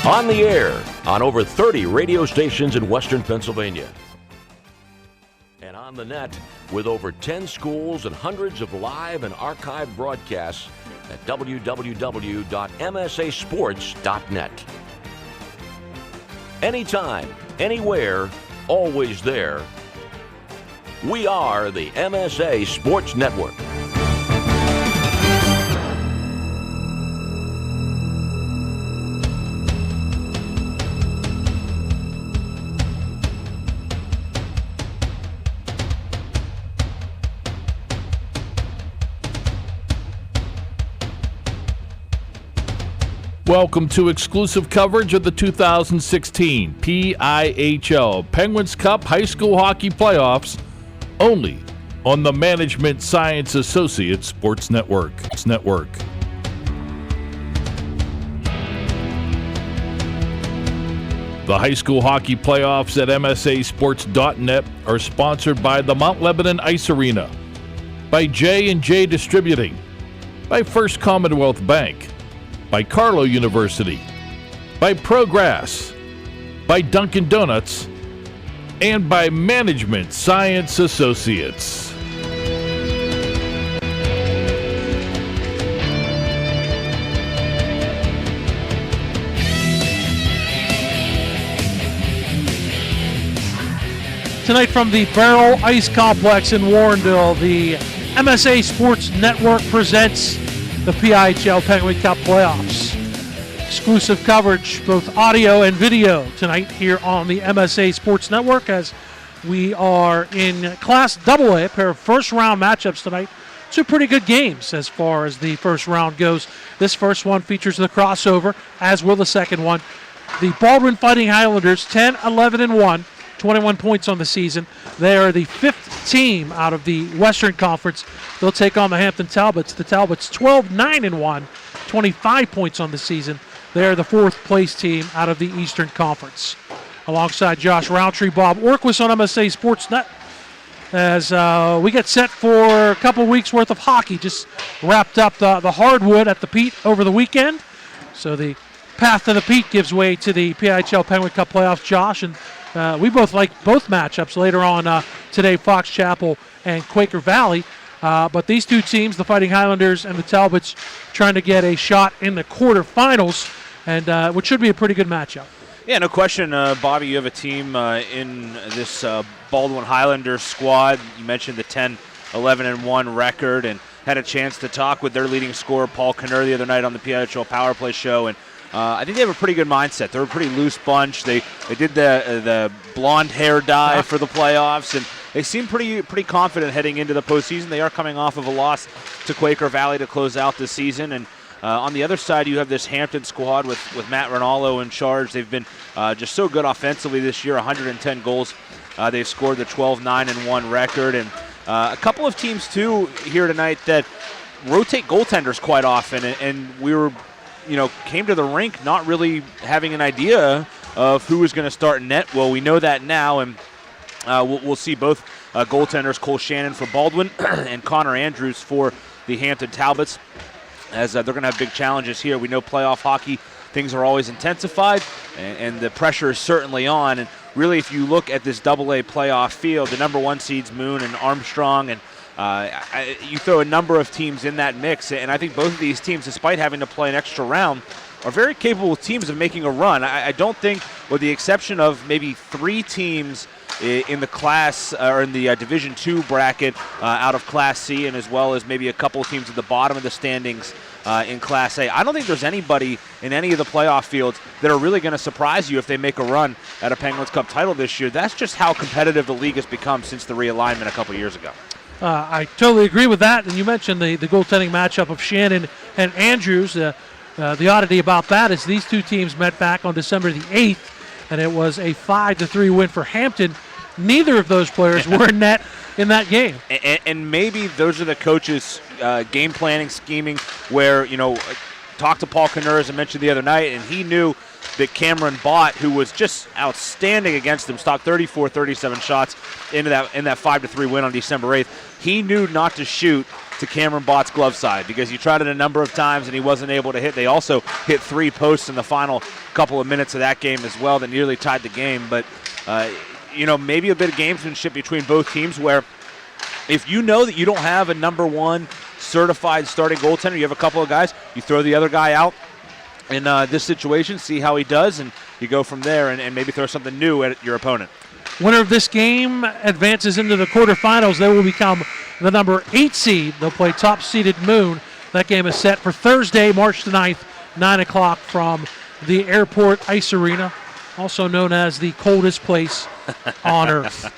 On the air, on over 30 radio stations in Western Pennsylvania. And on the net, with over 10 schools and hundreds of live and archived broadcasts at www.msasports.net. Anytime, anywhere, always there. We are the MSA Sports Network. Welcome to exclusive coverage of the 2016 PIHL Penguins Cup High School Hockey Playoffs, only on the Management Science Associates Sports Network. The high school hockey playoffs at MSAsports.net are sponsored by the Mount Lebanon Ice Arena, by J&J Distributing, by First Commonwealth Bank, by Carlow University, by Progress, by Dunkin' Donuts, and by Management Science Associates. Tonight from the Baierl Ice Complex in Warrendale, the MSA Sports Network presents the PIHL Penguin Cup Playoffs. Exclusive coverage, both audio and video, tonight here on the MSA Sports Network as we are in Class AA, a pair of first-round matchups tonight. Two pretty good games as far as the first round goes. This first one features the crossover, as will the second one. The Baldwin Fighting Highlanders, 10-11-1, 21 points on the season. They are the fifth team out of the Western Conference. They'll take on the Hampton Talbots. The Talbots 12-9-1, 25 points on the season. They are the fourth place team out of the Eastern Conference. Alongside Josh Rowntree, Bob Orkwis on MSA Sportsnet as we get set for a couple weeks worth of hockey. Just wrapped up the hardwood at the Pete over the weekend. So the path to the Pete gives way to the PIHL Penguin Cup playoffs, Josh, and we both like both matchups later on today, Fox Chapel and Quaker Valley. But these two teams, the Fighting Highlanders and the Talbots, trying to get a shot in the quarterfinals, and which should be a pretty good matchup. Yeah, no question, Bobby, you have a team in this Baldwin Highlanders squad. You mentioned the 10-11-1 record and had a chance to talk with their leading scorer, Paul Knurr, the other night on the PIHL Power Play show, and I think they have a pretty good mindset. They're a pretty loose bunch. They did the blonde hair dye for the playoffs, and they seem pretty confident heading into the postseason. They are coming off of a loss to Quaker Valley to close out the season. And on the other side, you have this Hampton squad with Matt Rinaldo in charge. They've been just so good offensively this year, 110 goals. They've scored the 12-9-1 record. And a couple of teams, too, here tonight that rotate goaltenders quite often. And we were, came to the rink not really having an idea of who was going to start in net. Well, we know that now, and we'll see both goaltenders, Cole Shannon for Baldwin and Connor Andrews for the Hampton Talbots, as they're going to have big challenges here. We know playoff hockey, things are always intensified, and the pressure is certainly on. And really, if you look at this AA playoff field, the number one seeds, Moon and Armstrong, and you throw a number of teams in that mix, and I think both of these teams, despite having to play an extra round, are very capable teams of making a run. I don't think, with the exception of maybe three teams in the class or in the Division II bracket out of Class C, and as well as maybe a couple of teams at the bottom of the standings in Class A. I don't think there's anybody in any of the playoff fields that are really going to surprise you if they make a run at a Penguins Cup title this year. That's just how competitive the league has become since the realignment a couple years ago. I totally agree with that. And you mentioned the goaltending matchup of Shannon and Andrews. The oddity about that is these two teams met back on December the 8th and it was a 5-3 win for Hampton. Neither of those players were in net in that game. And maybe those are the coaches' game planning, scheming, where, talked to Paul Knurr, as I mentioned the other night, and he knew that Cameron Bott, who was just outstanding against him, stopped 34, 37 shots in that 5-3 win on December 8th. He knew not to shoot to Cameron Bott's glove side because he tried it a number of times and he wasn't able to hit. They also hit 3 posts in the final couple of minutes of that game as well that nearly tied the game. But, maybe a bit of gamesmanship between both teams where if you know that you don't have a number 1 certified starting goaltender, you have a couple of guys, you throw the other guy out in this situation, see how he does, and you go from there and maybe throw something new at your opponent. Winner of this game advances into the quarterfinals. They will become the number 8 seed. They'll play top-seeded Moon. That game is set for Thursday, March the 9th, 9 o'clock from the Airport Ice Arena, also known as the coldest place on earth.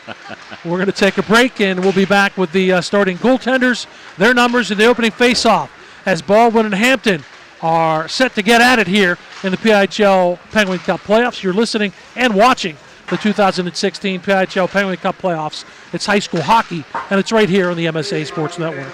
We're going to take a break, and we'll be back with the starting goaltenders, their numbers, and the opening face-off as Baldwin and Hampton are set to get at it here in the PIHL Penguin Cup playoffs. You're listening and watching the 2016 PIHL Penguin Cup playoffs. It's high school hockey, and it's right here on the MSA Sports Network.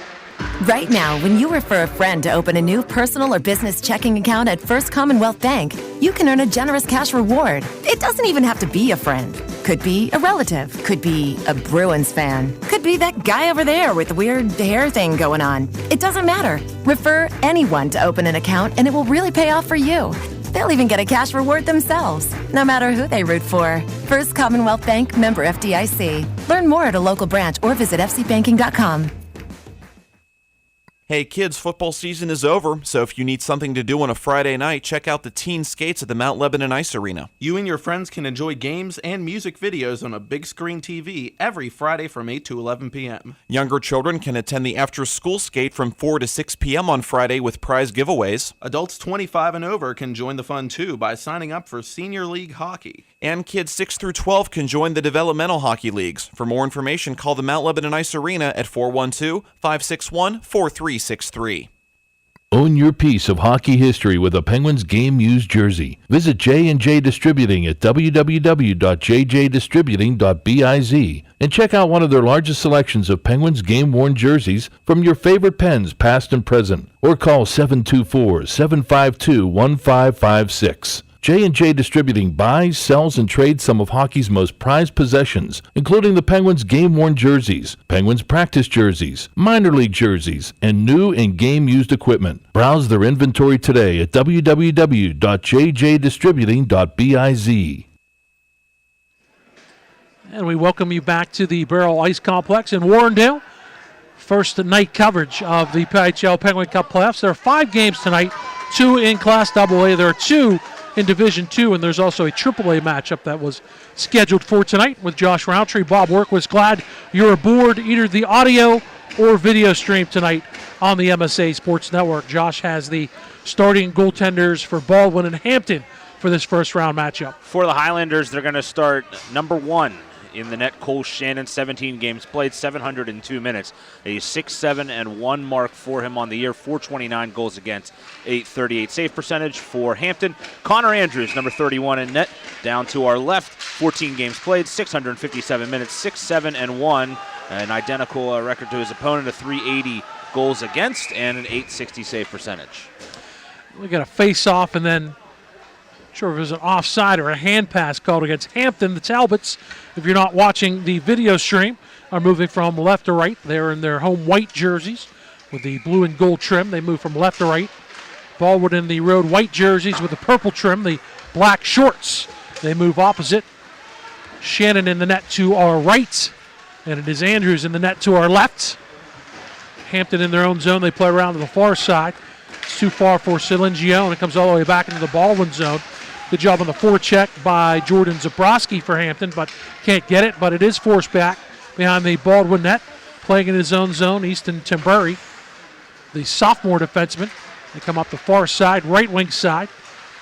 Right now, when you refer a friend to open a new personal or business checking account at First Commonwealth Bank, you can earn a generous cash reward. It doesn't even have to be a friend. Could be a relative. Could be a Bruins fan. Could be that guy over there with the weird hair thing going on. It doesn't matter. Refer anyone to open an account, and it will really pay off for you. They'll even get a cash reward themselves, no matter who they root for. First Commonwealth Bank, member FDIC. Learn more at a local branch or visit fcbanking.com. Hey kids, football season is over, so if you need something to do on a Friday night, check out the teen skates at the Mount Lebanon Ice Arena. You and your friends can enjoy games and music videos on a big screen TV every Friday from 8 to 11 p.m. Younger children can attend the after-school skate from 4 to 6 p.m. on Friday with prize giveaways. Adults 25 and over can join the fun too by signing up for Senior League Hockey. And kids 6 through 12 can join the developmental hockey leagues. For more information, call the Mount Lebanon Ice Arena at 412-561-4363. Own your piece of hockey history with a Penguins game-used jersey. Visit J&J Distributing at www.jjdistributing.biz and check out one of their largest selections of Penguins game-worn jerseys from your favorite Pens, past and present. Or call 724-752-1556. J&J Distributing buys, sells, and trades some of hockey's most prized possessions, including the Penguins game-worn jerseys, Penguins practice jerseys, minor league jerseys, and new and game-used equipment. Browse their inventory today at www.jjdistributing.biz. And we welcome you back to the Baierl Ice Complex in Warrendale. First night coverage of the PIHL Penguin Cup playoffs. There are 5 games tonight, 2 in Class AA. There are 2 in Division II, and there's also a AAA matchup that was scheduled for tonight with Josh Rowntree. Bob Orkwis, glad you're aboard either the audio or video stream tonight on the MSA Sports Network. Josh has the starting goaltenders for Baldwin and Hampton for this first round matchup. For the Highlanders, they're going to start number 1 in the net, Cole Shannon, 17 games played, 702 minutes. A 6-7-1 mark for him on the year, 429 goals against, 838 save percentage for Hampton. Connor Andrews, number 31 in net, down to our left, 14 games played, 657 minutes, 6-7-1, an identical record to his opponent, a 380 goals against and an 860 save percentage. We got a face-off, and then sure if it was an offside or a hand pass called against Hampton. The Talbots, if you're not watching the video stream, are moving from left to right. They're in their home white jerseys with the blue and gold trim. They move from left to right. Baldwin in the road white jerseys with the purple trim, the black shorts. They move opposite. Shannon in the net to our right, and it is Andrews in the net to our left. Hampton in their own zone. They play around to the far side. It's too far for Silingio, and it comes all the way back into the Baldwin zone. Good job on the forecheck by Jordan Zabrowski for Hampton, but can't get it. But it is forced back behind the Baldwin net. Playing in his own zone, Easton Timbury, the sophomore defenseman. They come up the far side, right wing side.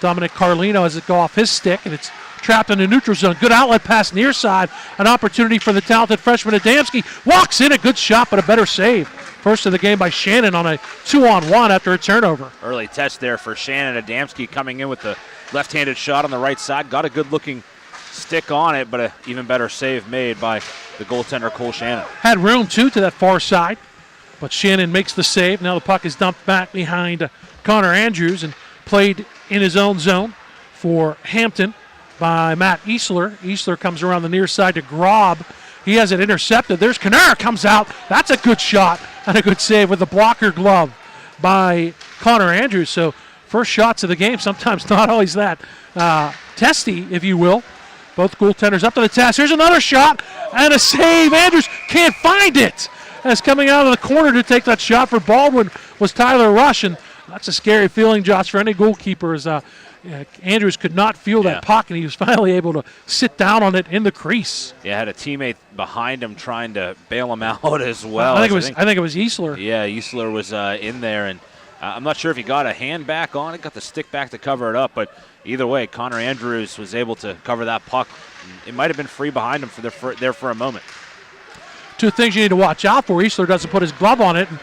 Dominic Carlino has it go off his stick, and it's trapped in the neutral zone. Good outlet pass near side. An opportunity for the talented freshman Adamski. Walks in, a good shot, but a better save. First of the game by Shannon on a 2-on-1 after a turnover. Early test there for Shannon. Adamski coming in with the left-handed shot on the right side. Got a good-looking stick on it, but an even better save made by the goaltender Cole Shannon. Had room, too, to that far side, but Shannon makes the save. Now the puck is dumped back behind Connor Andrews and played in his own zone for Hampton by Matt Eisler. Eisler comes around the near side to Grob. He has it intercepted. There's Knurr, comes out. That's a good shot and a good save with the blocker glove by Connor Andrews. So first shots of the game, sometimes not always that testy, if you will. Both goaltenders up to the task. Here's another shot and a save. Andrews can't find it. As coming out of the corner to take that shot for Baldwin was Tyler Rush, and that's a scary feeling, Josh, for any goalkeeper. As Andrews could not feel that puck, and he was finally able to sit down on it in the crease. Yeah, had a teammate behind him trying to bail him out as well. I think it was Eisler. Yeah, Eisler was in there, and I'm not sure if he got a hand back on it, got the stick back to cover it up, but either way, Connor Andrews was able to cover that puck. It might have been free behind him there for a moment. Two things you need to watch out for. Eisler doesn't put his glove on it, and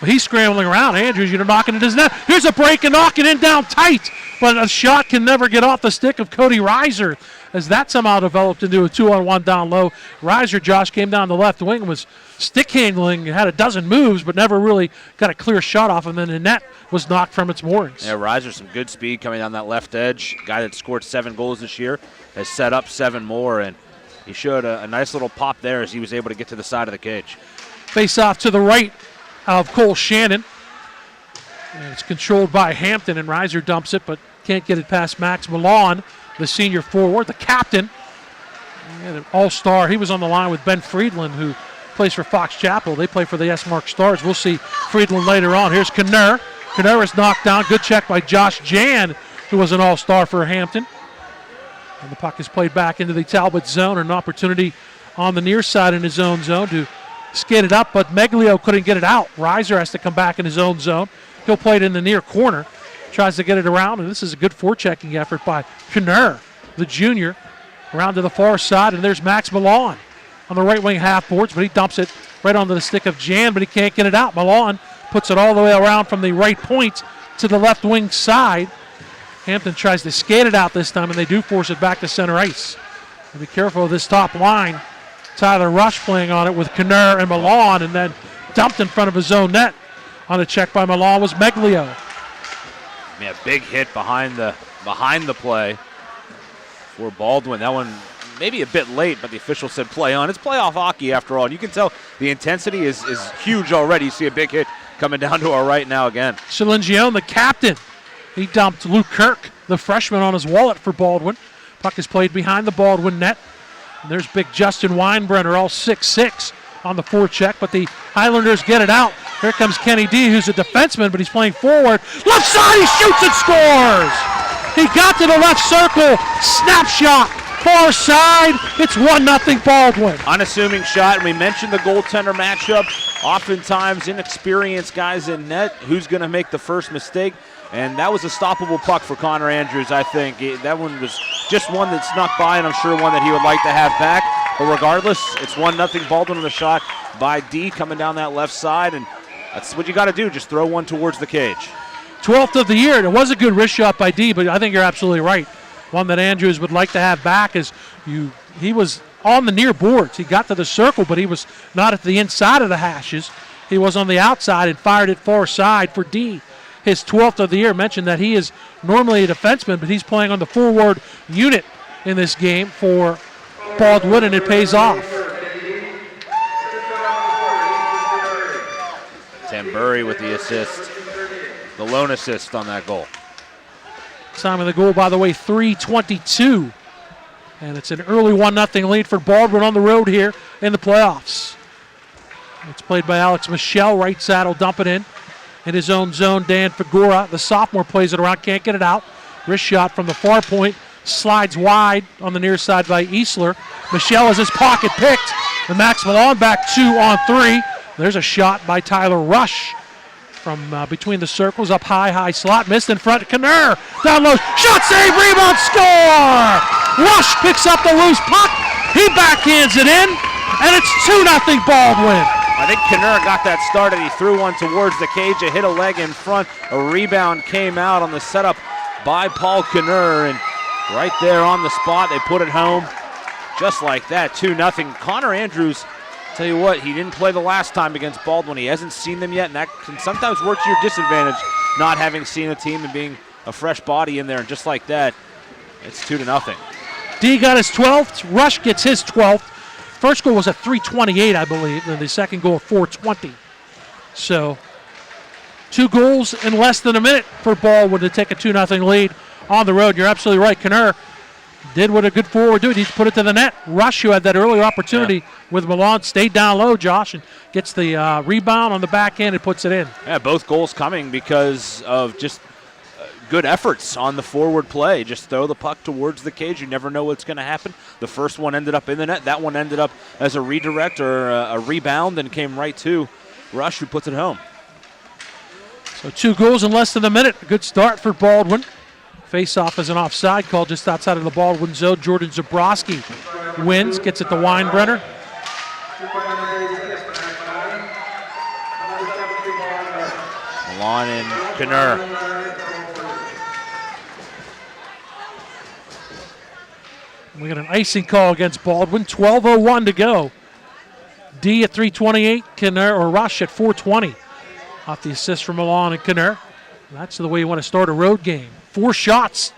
he's scrambling around. Andrews, knocking at his net. Here's a break and knocking in down tight, but a shot can never get off the stick of Cody Reiser, as that somehow developed into a 2-on-1 down low. Reiser, Josh, came down the left wing, was stick handling, had a dozen moves, but never really got a clear shot off him, and the net was knocked from its moorings. Yeah, Reiser, some good speed coming down that left edge. Guy that scored 7 goals this year has set up 7 more, and he showed a nice little pop there as he was able to get to the side of the cage. Face off to the right of Cole Shannon. And it's controlled by Hampton, and Reiser dumps it, but can't get it past Max Milan, the senior forward, the captain, and an all-star. He was on the line with Ben Friedland, who plays for Fox Chapel. They play for the S-Mark Stars. We'll see Friedland later on. Here's Knurr. Knurr is knocked down. Good check by Josh Jan, who was an all-star for Hampton. And the puck is played back into the Talbot zone. An opportunity on the near side in his own zone to skate it up, but Meglio couldn't get it out. Reiser has to come back in his own zone. He'll play it in the near corner. Tries to get it around, and this is a good forechecking effort by Knurr, the junior, around to the far side, and there's Max Milan on the right wing half boards, but he dumps it right onto the stick of Jan, but he can't get it out. Milan puts it all the way around from the right point to the left wing side. Hampton tries to skate it out this time, and they do force it back to center ice. And be careful of this top line. Tyler Rush playing on it with Knurr and Milan, and then dumped in front of his own net. On a check by Milan was Meglio. Yeah, big hit behind the play for Baldwin. That one maybe a bit late, but the official said play on. It's playoff hockey after all. And you can tell the intensity is huge already. You see a big hit coming down to our right now again. Chilingione, the captain. He dumped Luke Kirk, the freshman, on his wallet for Baldwin. Puck is played behind the Baldwin net. And there's big Justin Weinbrenner, all 6'6", on the forecheck, but the Highlanders get it out. Here comes Kenny D, who's a defenseman, but he's playing forward. Left side, he shoots and scores! He got to the left circle, snapshot, far side. It's 1-0 Baldwin. Unassuming shot, and we mentioned the goaltender matchup. Oftentimes inexperienced guys in net. Who's going to make the first mistake? And that was a stoppable puck for Connor Andrews, I think. That one was just one that snuck by, and I'm sure one that he would like to have back. But regardless, it's 1-0 Baldwin on the shot by D coming down that left side, and that's what you got to do, just throw one towards the cage. 12th of the year, and it was a good wrist shot by D, but I think you're absolutely right. One that Andrews would like to have back is he was on the near boards. He got to the circle, but he was not at the inside of the hashes. He was on the outside and fired it far side for D. His 12th of the year. Mentioned that he is normally a defenseman, but he's playing on the forward unit in this game for Baldwin, and it pays off. Tambury with the assist, the lone assist on that goal. Time of the goal, by the way, 3:22. And it's an early 1-0 lead for Baldwin on the road here in the playoffs. It's played by Alex Michelle. Right side will dump it in his own zone. Dan Figura, the sophomore, plays it around, can't get it out. Wrist shot from the far point, slides wide on the near side by Eisler. Michelle has his pocket picked, and Max Milan back 2-on-3. There's a shot by Tyler Rush from between the circles, up high slot, missed in front. Knurr, down low, shot, save, rebound, score! Rush picks up the loose puck, he backhands it in, and it's 2-0 Baldwin. I think Knurr got that started. He threw one towards the cage. It hit a leg in front. A rebound came out on the setup by Paul Knurr, and right there on the spot, they put it home. just like that, 2-0. Connor Andrews, tell you what, he didn't play the last time against Baldwin. He hasn't seen them yet, and that can sometimes work to your disadvantage, not having seen a team and being a fresh body in there. And just like that, it's 2-0. D got his 12th. Rush gets his 12th. First goal was at 3:28, I believe, and the second goal at 4:20. So 2 goals in less than a minute for Baldwin to take a 2-0 lead on the road. You're absolutely right. Knurr did what a good forward do. He put it to the net. Rush, who had that earlier opportunity with Milan, stayed down low, Josh, and gets the rebound on the back end and puts it in. Yeah, both goals coming because of just good efforts on the forward play. Just throw the puck towards the cage. You never know what's going to happen. The first one ended up in the net. That one ended up as a redirect or a rebound and came right to Rush, who puts it home. So 2 goals in less than a minute. A good start for Baldwin. Face-off as an offside call just outside of the Baldwin zone. Jordan Zabrowski wins, gets it to Weinbrenner. Milan and Knurr. We got an icing call against Baldwin. 12:01 to go. D at 3:28, Knurr or Rush at 4:20. Off the assist from Milan and Knurr. That's the way you want to start a road game. 4 shots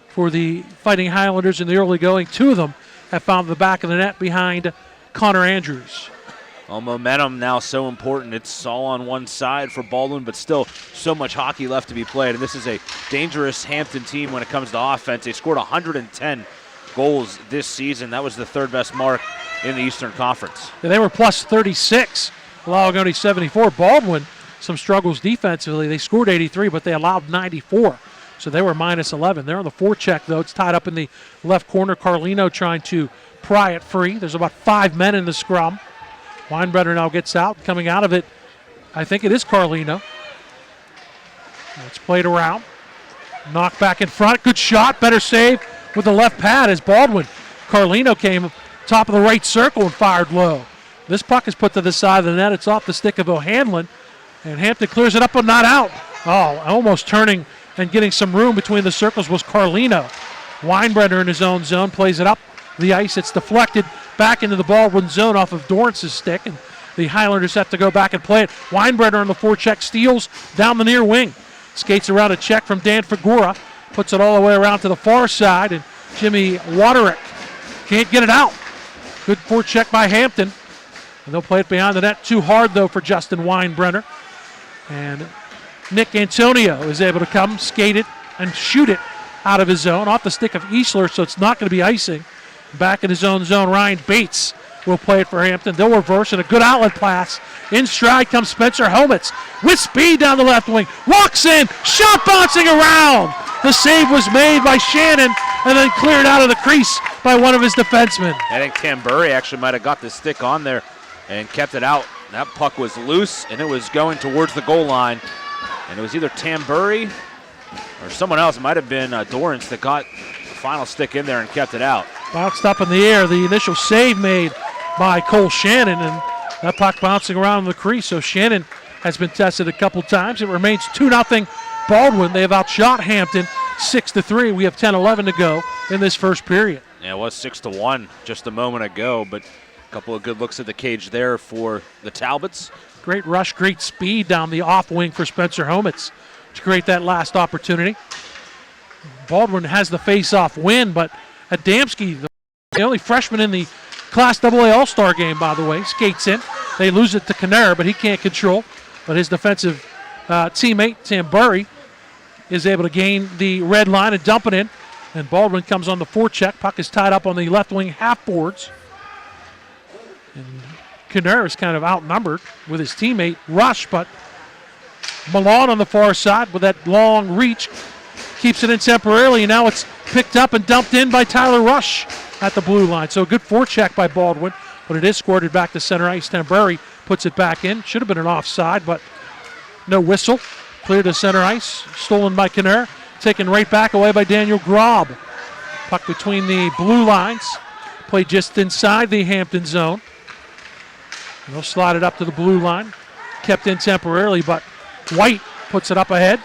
for the Fighting Highlanders in the early going. 2 of them have found the back of the net behind Connor Andrews. Well, momentum now so important. It's all on one side for Baldwin, but still so much hockey left to be played. And this is a dangerous Hampton team when it comes to offense. They scored 110 goals this season. That was the 3rd best mark in the Eastern Conference. Yeah, they were plus 36, allowing only 74. Baldwin, some struggles defensively. They scored 83, but they allowed 94. So they were minus 11. They're on the forecheck, though. It's tied up in the left corner. Carlino trying to pry it free. There's about 5 men in the scrum. Weinbrenner now gets out. Coming out of it, I think it is Carlino. It's played around. Knocked back in front. Good shot. Better save with the left pad as Baldwin. Carlino came top of the right circle and fired low. This puck is put to the side of the net. It's off the stick of O'Hanlon. And Hampton clears it up but not out. Oh, almost turning and getting some room between the circles was Carlino. Weinbrenner in his own zone plays it up the ice. It's deflected back into the Baldwin zone off of Dorrance's stick. And the Highlanders have to go back and play it. Weinbrenner on the forecheck steals down the near wing. Skates around a check from Dan Figura. Puts it all the way around to the far side. And Jimmy Waderick can't get it out. Good forecheck by Hampton. And they'll play it behind the net. Too hard, though, for Justin Weinbrenner. And Nick Antonio is able to come, skate it, and shoot it out of his zone, off the stick of Easler, so it's not going to be icing. Back in his own zone, Ryan Bates will play it for Hampton. They'll reverse, and a good outlet pass. In stride comes Spencer Helmets with speed down the left wing. Walks in, shot bouncing around. The save was made by Shannon and then cleared out of the crease by one of his defensemen. I think Tambury actually might have got the stick on there and kept it out. That puck was loose, and it was going towards the goal line. And it was either Tambury or someone else. It might have been Dorrance that got the final stick in there and kept it out. Bounced up in the air. The initial save made by Cole Shannon, and that puck bouncing around in the crease. So Shannon has been tested a couple times. It remains 2-0 Baldwin. They have outshot Hampton 6-3. We have 10-11 to go in this first period. Yeah, it was 6-1 just a moment ago, but a couple of good looks at the cage there for the Talbots. Great rush, great speed down the off wing for Spencer Helmets to create that last opportunity. Baldwin has the face-off win, but Adamski, the only freshman in the Class AA All-Star game, by the way, skates in. They lose it to Knurr, but he can't control. But his defensive teammate, Tambury, is able to gain the red line and dump it in. And Baldwin comes on the forecheck. Puck is tied up on the left wing half boards. And Knurr is kind of outnumbered with his teammate Rush, but Milan on the far side with that long reach keeps it in temporarily, and now it's picked up and dumped in by Tyler Rush at the blue line. So a good forecheck by Baldwin, but it is squirted back to center ice. Tambury puts it back in. Should have been an offside, but no whistle. Cleared to center ice, stolen by Knurr, taken right back away by Daniel Grob. Puck between the blue lines, played just inside the Hampton zone. And they'll slide it up to the blue line. Kept in temporarily, but White puts it up ahead.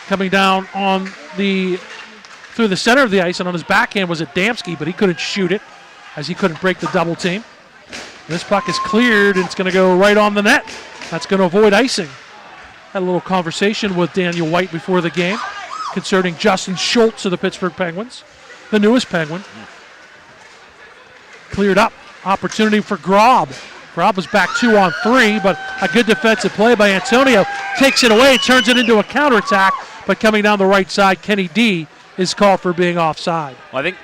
Coming down on through the center of the ice, and on his backhand was Adamski, but he couldn't shoot it. as he couldn't break the double team. This puck is cleared, and it's going to go right on the net. That's going to avoid icing. Had a little conversation with Daniel White before the game concerning Justin Schultz of the Pittsburgh Penguins, the newest Penguin. Cleared up. Opportunity for Grob. Grob was back 2-on-3, but a good defensive play by Antonio. Takes it away, turns it into a counterattack, but coming down the right side, Kenny D is called for being offside. Well, I think,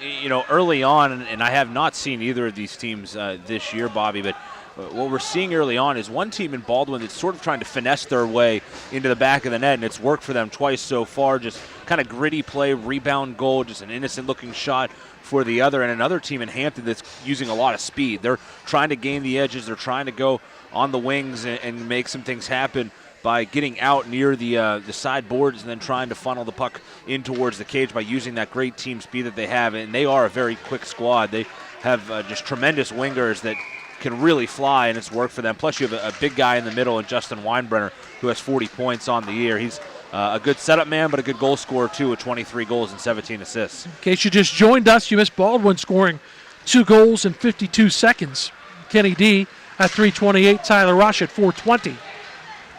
early on, and I have not seen either of these teams this year, Bobby, but what we're seeing early on is one team in Baldwin that's sort of trying to finesse their way into the back of the net, and it's worked for them twice so far. Just kind of gritty play, rebound goal, just an innocent-looking shot for the other, and another team in Hampton that's using a lot of speed. They're trying to gain the edges. They're trying to go on the wings and make some things happen by getting out near the side boards and then trying to funnel the puck in towards the cage by using that great team speed that they have. And they are a very quick squad. They have just tremendous wingers that can really fly, and it's worked for them. Plus, you have a big guy in the middle in Justin Weinbrenner, who has 40 points on the year. He's a good setup man, but a good goal scorer, too, with 23 goals and 17 assists. In case you just joined us, you missed Baldwin scoring 2 goals in 52 seconds. Kenny D at 3:28, Tyler Rush at 4:20.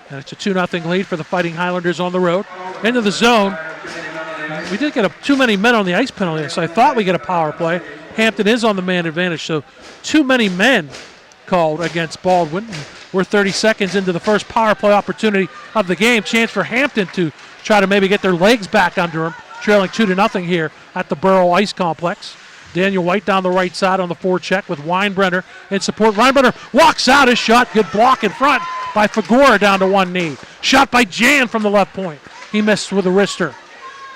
And it's a 2-0 lead for the Fighting Highlanders on the road. Into the zone. We did get too many men on the ice penalty, so I thought we get a power play. Hampton is on the man advantage, so too many men called against Baldwin. We're 30 seconds into the first power play opportunity of the game. Chance for Hampton to try to maybe get their legs back under them, trailing 2-0 here at the Baierl Ice Complex. Daniel White down the right side on the forecheck with Weinbrenner in support. Weinbrenner walks out his shot. Good block in front by Fagora down to one knee. Shot by Jan from the left point. He missed with a wrister.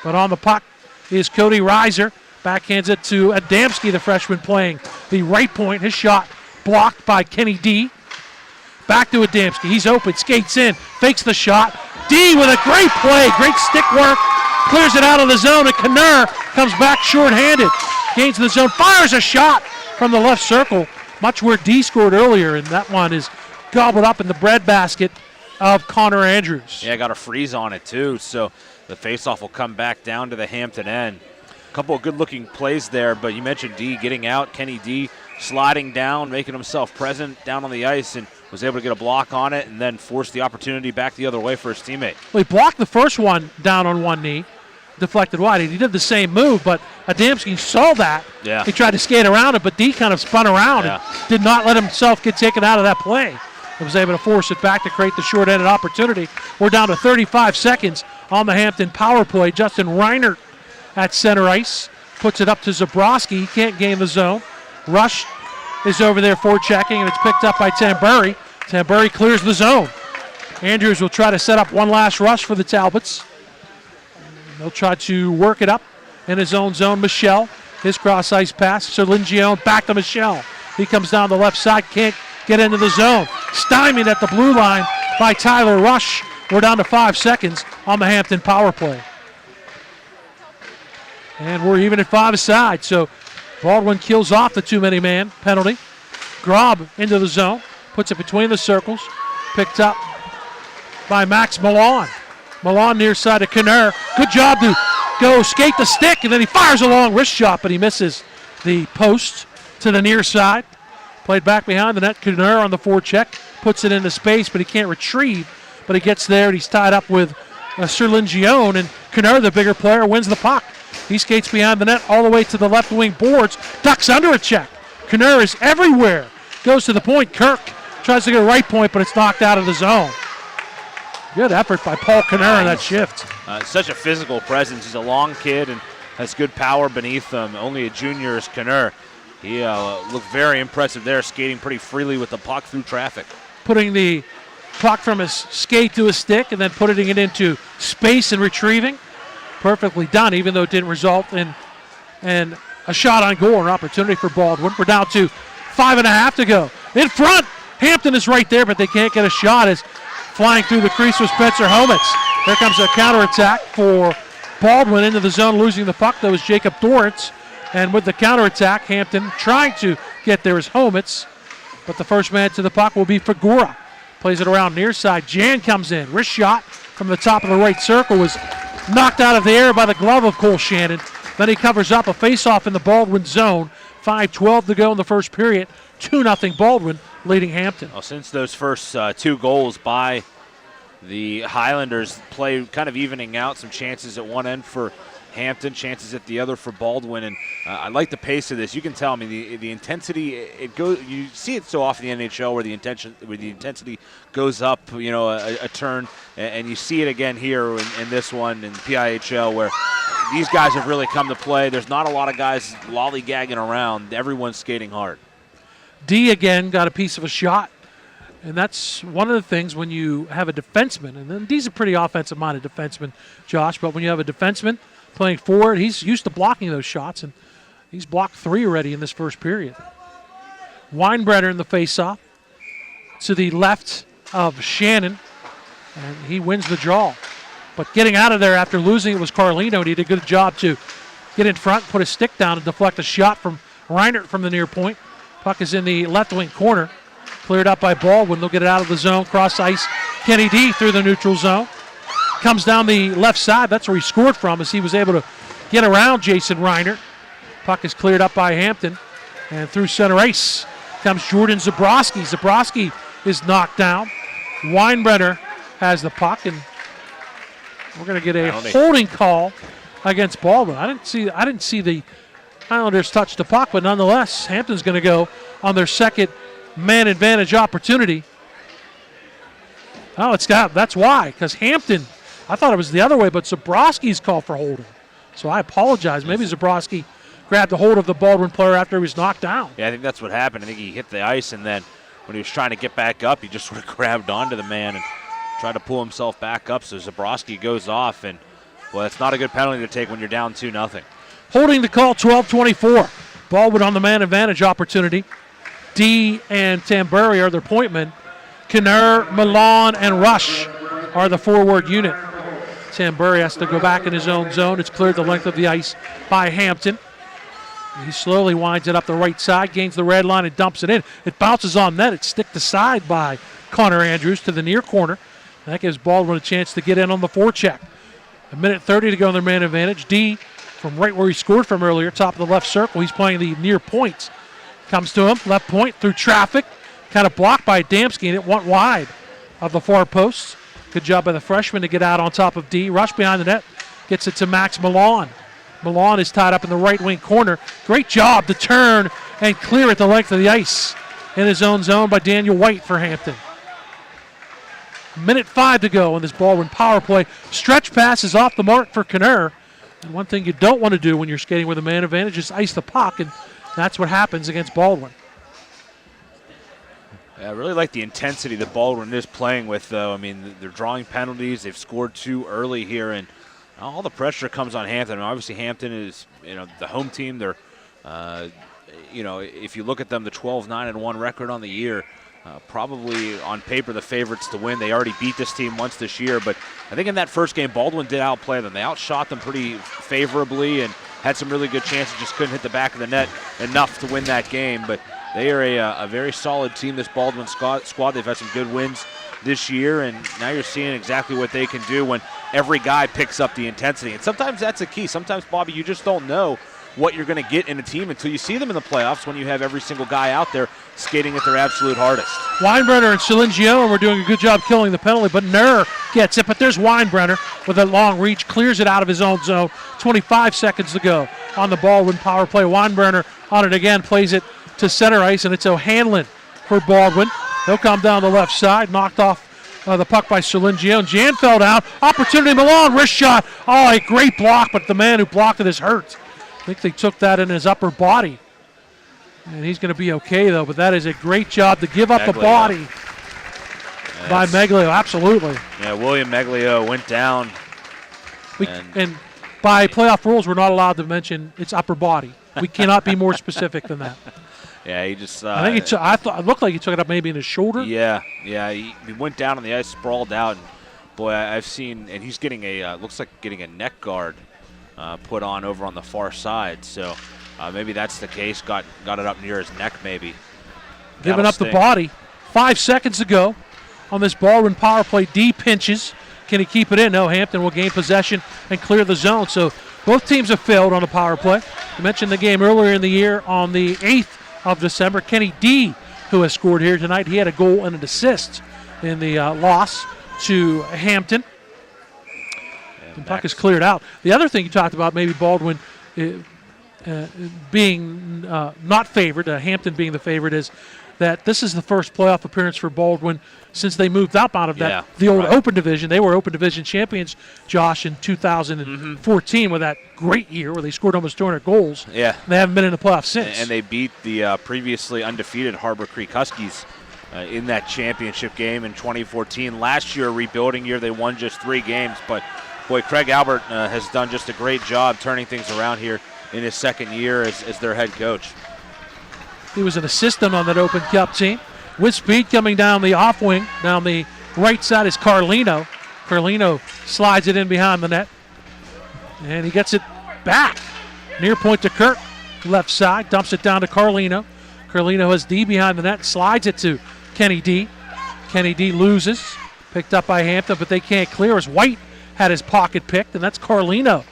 But on the puck is Cody Reiser. Backhands it to Adamski, the freshman playing the right point. His shot blocked by Kenny D. Back to Adamski. He's open, skates in, fakes the shot. D with a great play, great stick work. Clears it out of the zone, and Knurr comes back shorthanded. Gains the zone, fires a shot from the left circle, much where D scored earlier, and that one is gobbled up in the breadbasket of Connor Andrews. Yeah, got a freeze on it, too, so the faceoff will come back down to the Hampton end. A couple of good-looking plays there, but you mentioned D getting out. Kenny D sliding down, making himself present down on the ice, and was able to get a block on it and then force the opportunity back the other way for his teammate. Well, he blocked the first one down on one knee, deflected wide. He did the same move, but Adamski saw that. Yeah. He tried to skate around it, but D kind of spun around and did not let himself get taken out of that play. He was able to force it back to create the short-ended opportunity. We're down to 35 seconds on the Hampton power play. Justin Reinert at center ice puts it up to Zabrowski. He can't gain the zone. Rush is over there forechecking, and it's picked up by Tambury. Tambury clears the zone. Andrews will try to set up one last rush for the Talbots. They'll try to work it up in his own zone. Michelle, his cross-ice pass. Serlingione back to Michelle. He comes down the left side, can't get into the zone. Stymied at the blue line by Tyler Rush. We're down to 5 seconds on the Hampton power play. And we're even at 5 aside, so Baldwin kills off the too-many-man penalty. Grob into the zone, puts it between the circles, picked up by Max Milan. Milan near side of Knurr. Good job to go skate the stick, and then he fires a long wrist shot, but he misses the post to the near side. Played back behind the net. Knurr on the forecheck, puts it into space, but he can't retrieve. But he gets there, and he's tied up with Serlingione, and Knurr, the bigger player, wins the puck. He skates behind the net all the way to the left wing boards, ducks under a check. Knurr is everywhere. Goes to the point. Kirk tries to get a right point, but it's knocked out of the zone. Good effort by Paul Knurr on that shift. Such a physical presence. He's a long kid and has good power beneath him. Only a junior is Knurr. He looked very impressive there, skating pretty freely with the puck through traffic. Putting the puck from his skate to his stick and then putting it into space and retrieving. Perfectly done, even though it didn't result in a shot on goal or an opportunity for Baldwin. We're down to 5.5 to go. In front, Hampton is right there, but they can't get a shot as flying through the crease with Spencer Homets. Here comes a counterattack for Baldwin into the zone, losing the puck. That was Jacob Dorrance. And with the counterattack, Hampton trying to get there is Homets, but the first man to the puck will be Fagora. Plays it around near side. Jan comes in. Wrist shot from the top of the right circle was knocked out of the air by the glove of Cole Shannon. Then he covers up a face-off in the Baldwin zone. 5:12 to go in the first period. 2-0 Baldwin leading Hampton. Well, since those first 2 goals by the Highlanders, play kind of evening out, some chances at one end for Hampton, chances at the other for Baldwin, and I like the pace of this. You can tell, I mean, the intensity, it goes. You see it so often in the NHL where the intensity goes up, a turn, and you see it again here in this one in PIHL where these guys have really come to play. There's not a lot of guys lollygagging around. Everyone's skating hard. D again got a piece of a shot, and that's one of the things when you have a defenseman, and then D's a pretty offensive-minded defenseman, Josh, but when you have a defenseman playing forward, he's used to blocking those shots, and he's blocked 3 already in this first period. Weinbrenner in the faceoff to the left of Shannon, and he wins the draw. But getting out of there after losing it was Carlino, and he did a good job to get in front, put his stick down, and deflect a shot from Reinert from the near point. Puck is in the left wing corner. Cleared up by Baldwin. They'll get it out of the zone. Cross ice. Kenny D through the neutral zone. Comes down the left side. That's where he scored from, as he was able to get around Jason Reinert. Puck is cleared up by Hampton. And through center ice comes Jordan Zabrowski. Zabrowski is knocked down. Weinbrenner has the puck, and we're going to get a holding call against Baldwin. I didn't see the Highlanders touch the puck, but nonetheless, Hampton's going to go on their second man advantage opportunity. Oh, that's why, because Hampton, I thought it was the other way, but Zabrowski's called for holding. So I apologize. Maybe Zabrowski grabbed a hold of the Baldwin player after he was knocked down. Yeah, I think that's what happened. I think he hit the ice, and then when he was trying to get back up, he just sort of grabbed onto the man and tried to pull himself back up. So Zabrowski goes off, and, well, it's not a good penalty to take when you're down 2-0. Holding the call, 12:24. Baldwin on the man advantage opportunity. D and Tambury are their point men. Kinner, Milan, and Rush are the forward unit. Tambury has to go back in his own zone. It's cleared the length of the ice by Hampton. He slowly winds it up the right side, gains the red line, and dumps it in. It bounces on net. It's sticked aside by Connor Andrews to the near corner. That gives Baldwin a chance to get in on the forecheck. 1:30 to go on their man advantage. D from right where he scored from earlier, top of the left circle. He's playing the near points. Comes to him, left point through traffic. Kind of blocked by Damsky, and it went wide of the far post. Good job by the freshman to get out on top of D. Rush behind the net. Gets it to Max Milan. Milan is tied up in the right wing corner. Great job to turn and clear at the length of the ice in his own zone by Daniel White for Hampton. 1:05 to go in this Baldwin power play. Stretch pass is off the mark for Kinner. And one thing you don't want to do when you're skating with a man advantage is ice the puck, and that's what happens against Baldwin. Yeah, I really like the intensity that Baldwin is playing with, though. I mean, they're drawing penalties. They've scored 2 early here, and all the pressure comes on Hampton. I mean, obviously, Hampton is, the home team. They're, if you look at them, the 12-9-1 record on the year. Probably on paper the favorites to win. They already beat this team once this year, but I think in that first game Baldwin did outplay them. They outshot them pretty favorably and had some really good chances, just couldn't hit the back of the net enough to win that game. But they are a very solid team, this Baldwin squad. They've had some good wins this year, and now you're seeing exactly what they can do when every guy picks up the intensity. And sometimes that's a key. Sometimes, Bobby, you just don't know what you're going to get in a team until you see them in the playoffs, when you have every single guy out there skating at their absolute hardest. Weinbrenner and Silingio were doing a good job killing the penalty, but Nerr gets it. But there's Weinbrenner with a long reach, clears it out of his own zone. 25 seconds to go on the Baldwin power play. Weinbrenner on it again, plays it to center ice, and it's O'Hanlon for Baldwin. He'll come down the left side, knocked off the puck by Silingio, and Jan fell down. Opportunity, Milan, wrist shot. Oh, a great block, but the man who blocked it is hurt. I think they took that in his upper body. And he's going to be okay, though. But that is a great job to give up the body by Meglio. Absolutely. Yeah, William Meglio went down. And by playoff rules, we're not allowed to mention its upper body. We cannot be more specific than that. Yeah, he just. I think it looked like he took it up maybe in his shoulder. Yeah. He went down on the ice, sprawled out, and boy, I've seen, and he's getting looks like getting a neck guard put on over on the far side. So maybe that's the case. Got it up near his neck, maybe. Giving up the body. 5 seconds to go on this Baldwin power play. D pinches. Can he keep it in? No, Hampton will gain possession and clear the zone. So Both teams have failed on the power play. I mentioned the game earlier in the year on the 8th of December. Kenny D, who has scored here tonight, he had a goal and an assist in the loss to Hampton. The puck is cleared out. The other thing you talked about, maybe Baldwin being not favored, Hampton being the favorite, is that this is the first playoff appearance for Baldwin since they moved up out of the old Open Division. They were Open Division champions, Josh, in 2014 with that great year where they scored almost 200 goals. Yeah. They haven't been in the playoffs since. And they beat the previously undefeated Harbor Creek Huskies in that championship game in 2014. Last year, a rebuilding year, they won just 3 games. But, boy, Craig Albert has done just a great job turning things around here in his second year as their head coach. He was an assistant on that Open Cup team. With speed coming down the off wing, down the right side is Carlino. Carlino slides it in behind the net. And he gets it back. Near point to Kirk. Left side, dumps it down to Carlino. Carlino has D behind the net, slides it to Kenny D. Kenny D loses. Picked up by Hampton, but they can't clear as White had his pocket picked, and that's Carlino.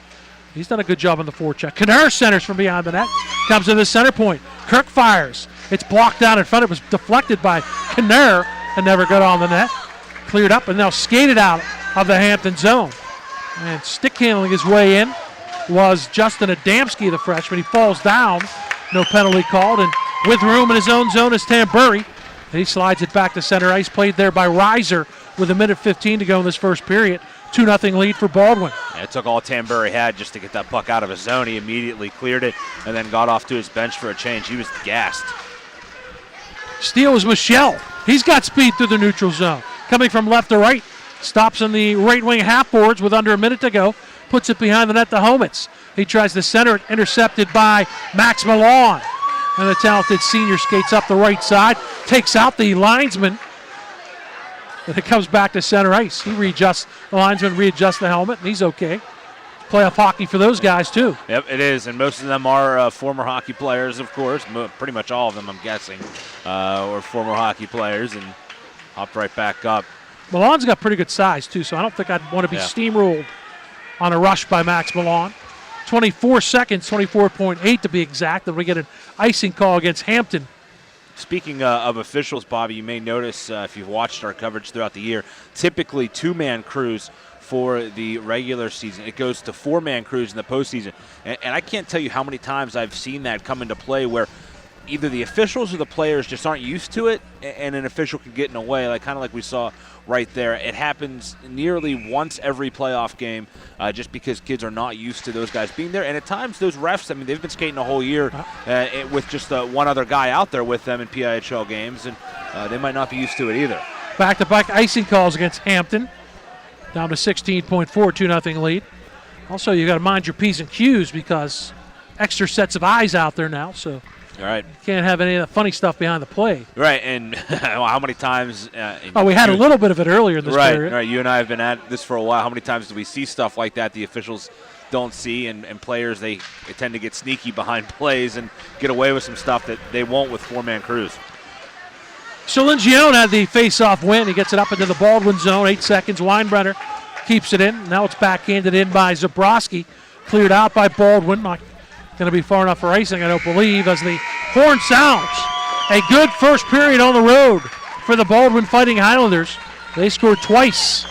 He's done a good job on the forecheck. Knurr centers from behind the net. Comes to the center point. Kirk fires. It's blocked down in front. It was deflected by Knurr and never got on the net. Cleared up and now skated out of the Hampton zone. And stick handling his way in was Justin Adamski, the freshman. He falls down. No penalty called. And with room in his own zone is Tambury. He slides it back to center ice. Played there by Reiser with 1:15 to go in this first period. 2-0 lead for Baldwin. Yeah, it took all Tambury had just to get that puck out of his zone. He immediately cleared it and then got off to his bench for a change. He was gassed. Steal is Michelle. He's got speed through the neutral zone. Coming from left to right. Stops on the right wing half boards with under a minute to go. Puts it behind the net to Homets. He tries to center it, intercepted by Max Milan. And the talented senior skates up the right side. Takes out the linesman. And it comes back to center ice. He readjusts, the linesman readjusts the helmet, and he's okay. Playoff hockey for those guys, too. Yep, it is, and most of them are former hockey players, of course. Pretty much all of them, I'm guessing, were former hockey players, and hop right back up. Milan's got pretty good size, too, so I don't think I'd want to be steamrolled on a rush by Max Milan. 24 seconds, 24.8 to be exact, and we get an icing call against Hampton. Speaking of officials, Bobby, you may notice if you've watched our coverage throughout the year, typically 2-man crews for the regular season. It goes to 4-man crews in the postseason. And I can't tell you how many times I've seen that come into play where either the officials or the players just aren't used to it, and an official can get in the way, kind of like we saw right there. It happens nearly once every playoff game just because kids are not used to those guys being there. And at times, those refs, they've been skating a whole year with just one other guy out there with them in PIHL games, and they might not be used to it either. Back-to-back icing calls against Hampton. Down to 16.4, 2-0 lead. Also, you got to mind your P's and Q's because extra sets of eyes out there now, so all right. You can't have any of the funny stuff behind the play. Right, and how many times... we had a little bit of it earlier in this period. Right, you and I have been at this for a while. How many times do we see stuff like that the officials don't see, and players, they tend to get sneaky behind plays and get away with some stuff that they won't with 4-man crews. Solingione had the face-off win. He gets it up into the Baldwin zone. 8 seconds. Weinbrenner keeps it in. Now it's backhanded in by Zabrowski. Cleared out by Baldwin. Not going to be far enough for icing, I don't believe, as the horn sounds. A good first period on the road for the Baldwin Fighting Highlanders. They scored twice.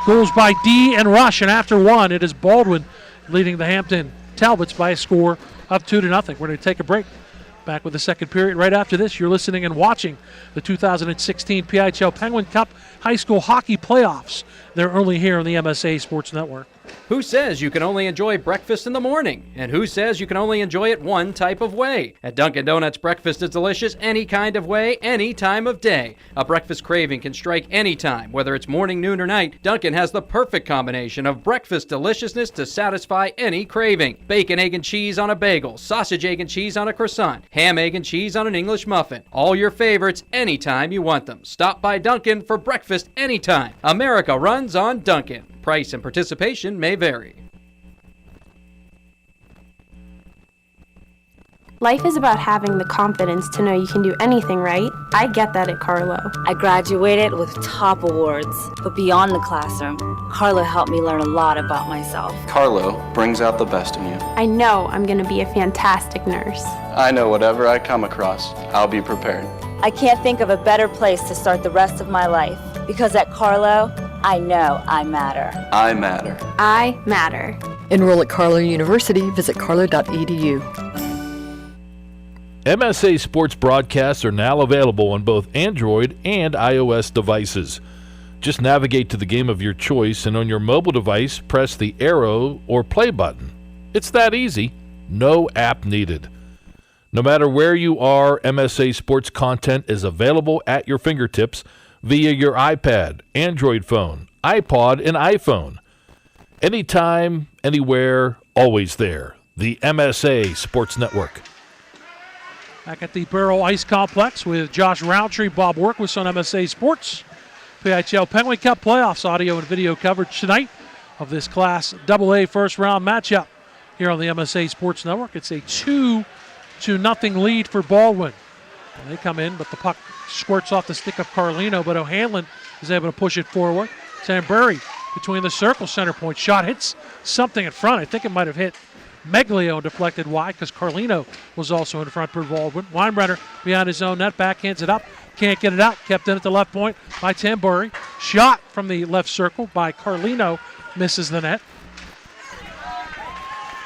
Goals by D and Rush, and after one, it is Baldwin leading the Hampton Talbots by a score of 2-0. We're going to take a break. Back with the second period right after this. You're listening and watching the 2016 PIHL Penguin Cup High School Hockey Playoffs. They're only here on the MSA Sports Network. Who says you can only enjoy breakfast in the morning? And who says you can only enjoy it one type of way? At Dunkin' Donuts, breakfast is delicious any kind of way, any time of day. A breakfast craving can strike any time, whether it's morning, noon, or night. Dunkin' has the perfect combination of breakfast deliciousness to satisfy any craving. Bacon, egg, and cheese on a bagel, sausage, egg, and cheese on a croissant, ham, egg, and cheese on an English muffin. All your favorites anytime you want them. Stop by Dunkin' for breakfast anytime. America runs on Dunkin'. Price and participation may vary. Life is about having the confidence to know you can do anything, right? I get that at Carlo. I graduated with top awards, but beyond the classroom, Carlo helped me learn a lot about myself. Carlo brings out the best in you. I know I'm going to be a fantastic nurse. I know whatever I come across, I'll be prepared. I can't think of a better place to start the rest of my life, because at Carlo, I know I matter. I matter. I matter. Enroll at Carlo University. Visit carlo.edu. MSA sports broadcasts are now available on both Android and iOS devices. Just navigate to the game of your choice, and on your mobile device, press the arrow or play button. It's that easy. No app needed. No matter where you are, MSA sports content is available at your fingertips via your iPad, Android phone, iPod, and iPhone. Anytime, anywhere, always there. The MSA Sports Network. Back at the Baierl Ice Complex with Josh Rowntree, Bob Orkwis on MSA Sports. PIHL Penguin Cup playoffs audio and video coverage tonight of this Class AA first round matchup here on the MSA Sports Network. It's a 2-0 lead for Baldwin. And they come in, but the puck squirts off the stick of Carlino, but O'Hanlon is able to push it forward. Sambury between the circle center point. Shot hits something in front. I think it might have hit Meglio and deflected wide because Carlino was also in front for Baldwin. Weinbrenner behind his own net, backhands it up. Can't get it out. Kept in at the left point by Tambury. Shot from the left circle by Carlino. Misses the net.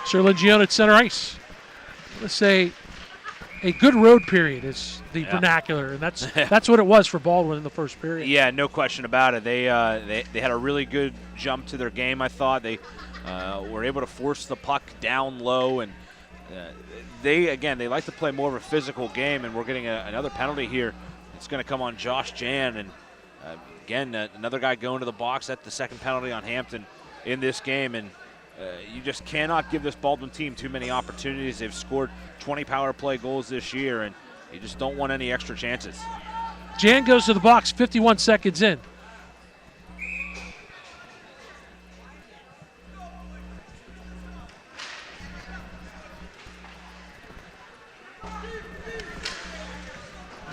Sir Legione at center ice. Let's say a good road period is the vernacular, and that's what it was for Baldwin in the first period. Yeah, no question about it. They had a really good jump to their game, I thought. They were able to force the puck down low, and they like to play more of a physical game, and we're getting another penalty here. It's going to come on Josh Jan, and again, another guy going to the box. That's the second penalty on Hampton in this game, and you just cannot give this Baldwin team too many opportunities. They've scored 20 power play goals this year, and you just don't want any extra chances. Jan goes to the box 51 seconds in.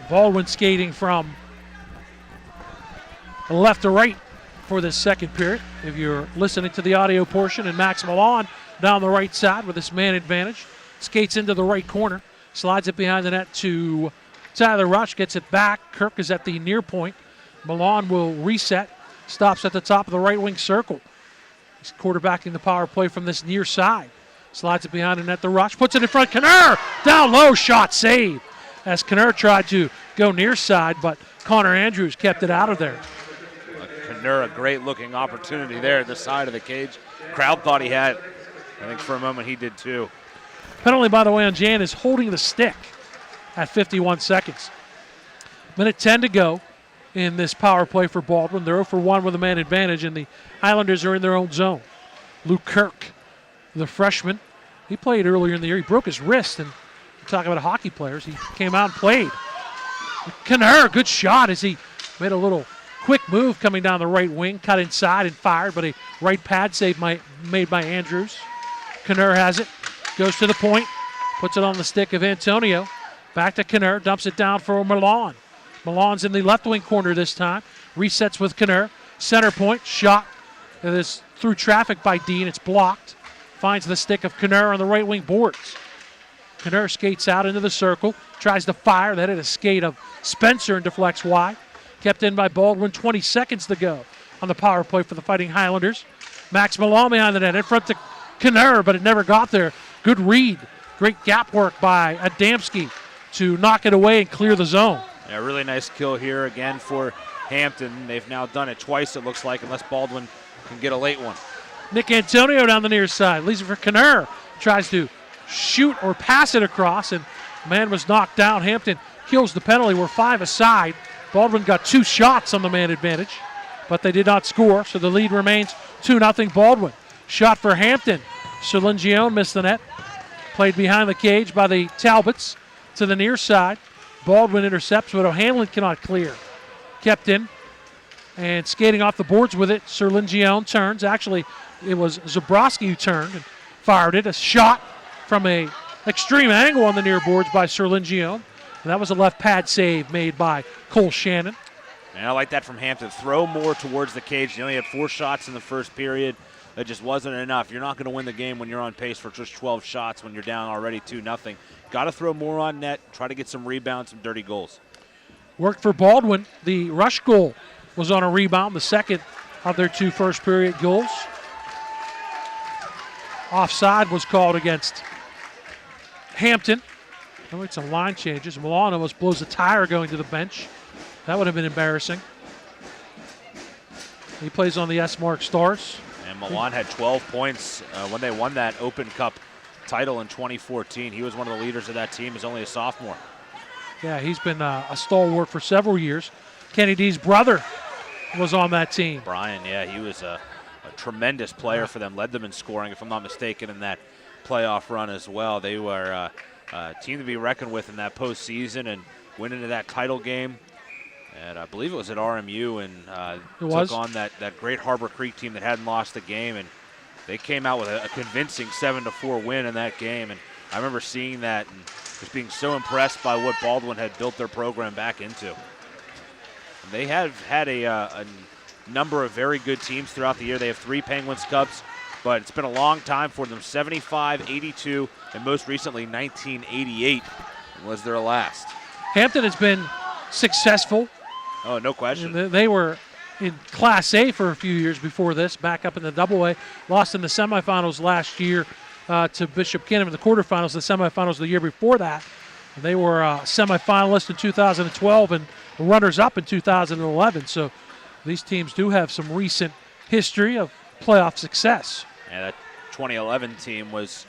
Baldwin skating from left to right for this second period. If you're listening to the audio portion, and Max Milan down the right side with this man advantage. Skates into the right corner, slides it behind the net to Tyler Rush, gets it back. Kirk is at the near point. Milan will reset, stops at the top of the right wing circle. He's quarterbacking the power play from this near side. Slides it behind the net to Rush, puts it in front. Knurr down low, shot save. As Knurr tried to go near side, but Connor Andrews kept it out of there. Knurr, a great looking opportunity there at the side of the cage. Crowd thought he had it. I think for a moment he did too. Penalty, by the way, on Jan is holding the stick at 51 seconds. Minute 10 to go in this power play for Baldwin. They're 0 for 1 with a man advantage, and the Highlanders are in their own zone. Luke Kirk, the freshman, he played earlier in the year. He broke his wrist, and talking about hockey players, he came out and played. Knurr, good shot as he made a little quick move coming down the right wing, cut inside and fired, but a right pad save made by Andrews. Knurr has it, goes to the point, puts it on the stick of Antonio. Back to Knurr, dumps it down for Milan. Milan's in the left wing corner this time. Resets with Knurr. Center point, shot. It is through traffic by Dean. It's blocked. Finds the stick of Knurr on the right wing boards. Knurr skates out into the circle, tries to fire. That hit a skate of Spencer and deflects wide. Kept in by Baldwin, 20 seconds to go on the power play for the Fighting Highlanders. Max Milan behind the net, in front to Knurr, but it never got there. Good read. Great gap work by Adamski to knock it away and clear the zone. Yeah, really nice kill here again for Hampton. They've now done it twice, it looks like, unless Baldwin can get a late one. Nick Antonio down the near side. Leaves it for Knurr. Tries to shoot or pass it across, and man was knocked down. Hampton kills the penalty. We're 5 aside. Baldwin got 2 shots on the man advantage, but they did not score, so the lead remains 2-0 Baldwin. Shot for Hampton. Solingione missed the net. Played behind the cage by the Talbots to the near side. Baldwin intercepts, but O'Hanlon cannot clear. Kept in and skating off the boards with it. Solingione turns. Actually, it was Zabrowski who turned and fired it. A shot from a extreme angle on the near boards by Serlingione. And that was a left pad save made by Cole Shannon. And I like that from Hampton. Throw more towards the cage. They only had 4 shots in the first period. That just wasn't enough. You're not going to win the game when you're on pace for just 12 shots when you're down already 2-0. Got to throw more on net, try to get some rebounds, some dirty goals. Worked for Baldwin. The rush goal was on a rebound, the second of their 2 first period goals. Offside was called against Hampton. Oh, it's some line changes. Milan almost blows a tire going to the bench. That would have been embarrassing. He plays on the S-Mark Stars. And Milan had 12 points when they won that Open Cup title in 2014. He was one of the leaders of that team. He's only a sophomore. Yeah, he's been a stalwart for several years. Kenny D's brother was on that team. Brian, yeah, he was a tremendous player for them. Led them in scoring, if I'm not mistaken, in that playoff run as well. They were a team to be reckoned with in that postseason and went into that title game. And I believe it was at RMU and took on that great Harbor Creek team that hadn't lost the game. And they came out with a convincing 7-4 win in that game. And I remember seeing that and just being so impressed by what Baldwin had built their program back into. And they have had a number of very good teams throughout the year. They have 3 Penguins Cups, but it's been a long time for them. 75, 82, and most recently 1988 was their last. Hampton has been successful. Oh, no question. They were in Class A for a few years before this, back up in the Double-A. Lost in the semifinals last year to Bishop Cannon in the quarterfinals, the semifinals the year before that. They were semifinalists in 2012 and runners-up in 2011. So these teams do have some recent history of playoff success. Yeah, that 2011 team was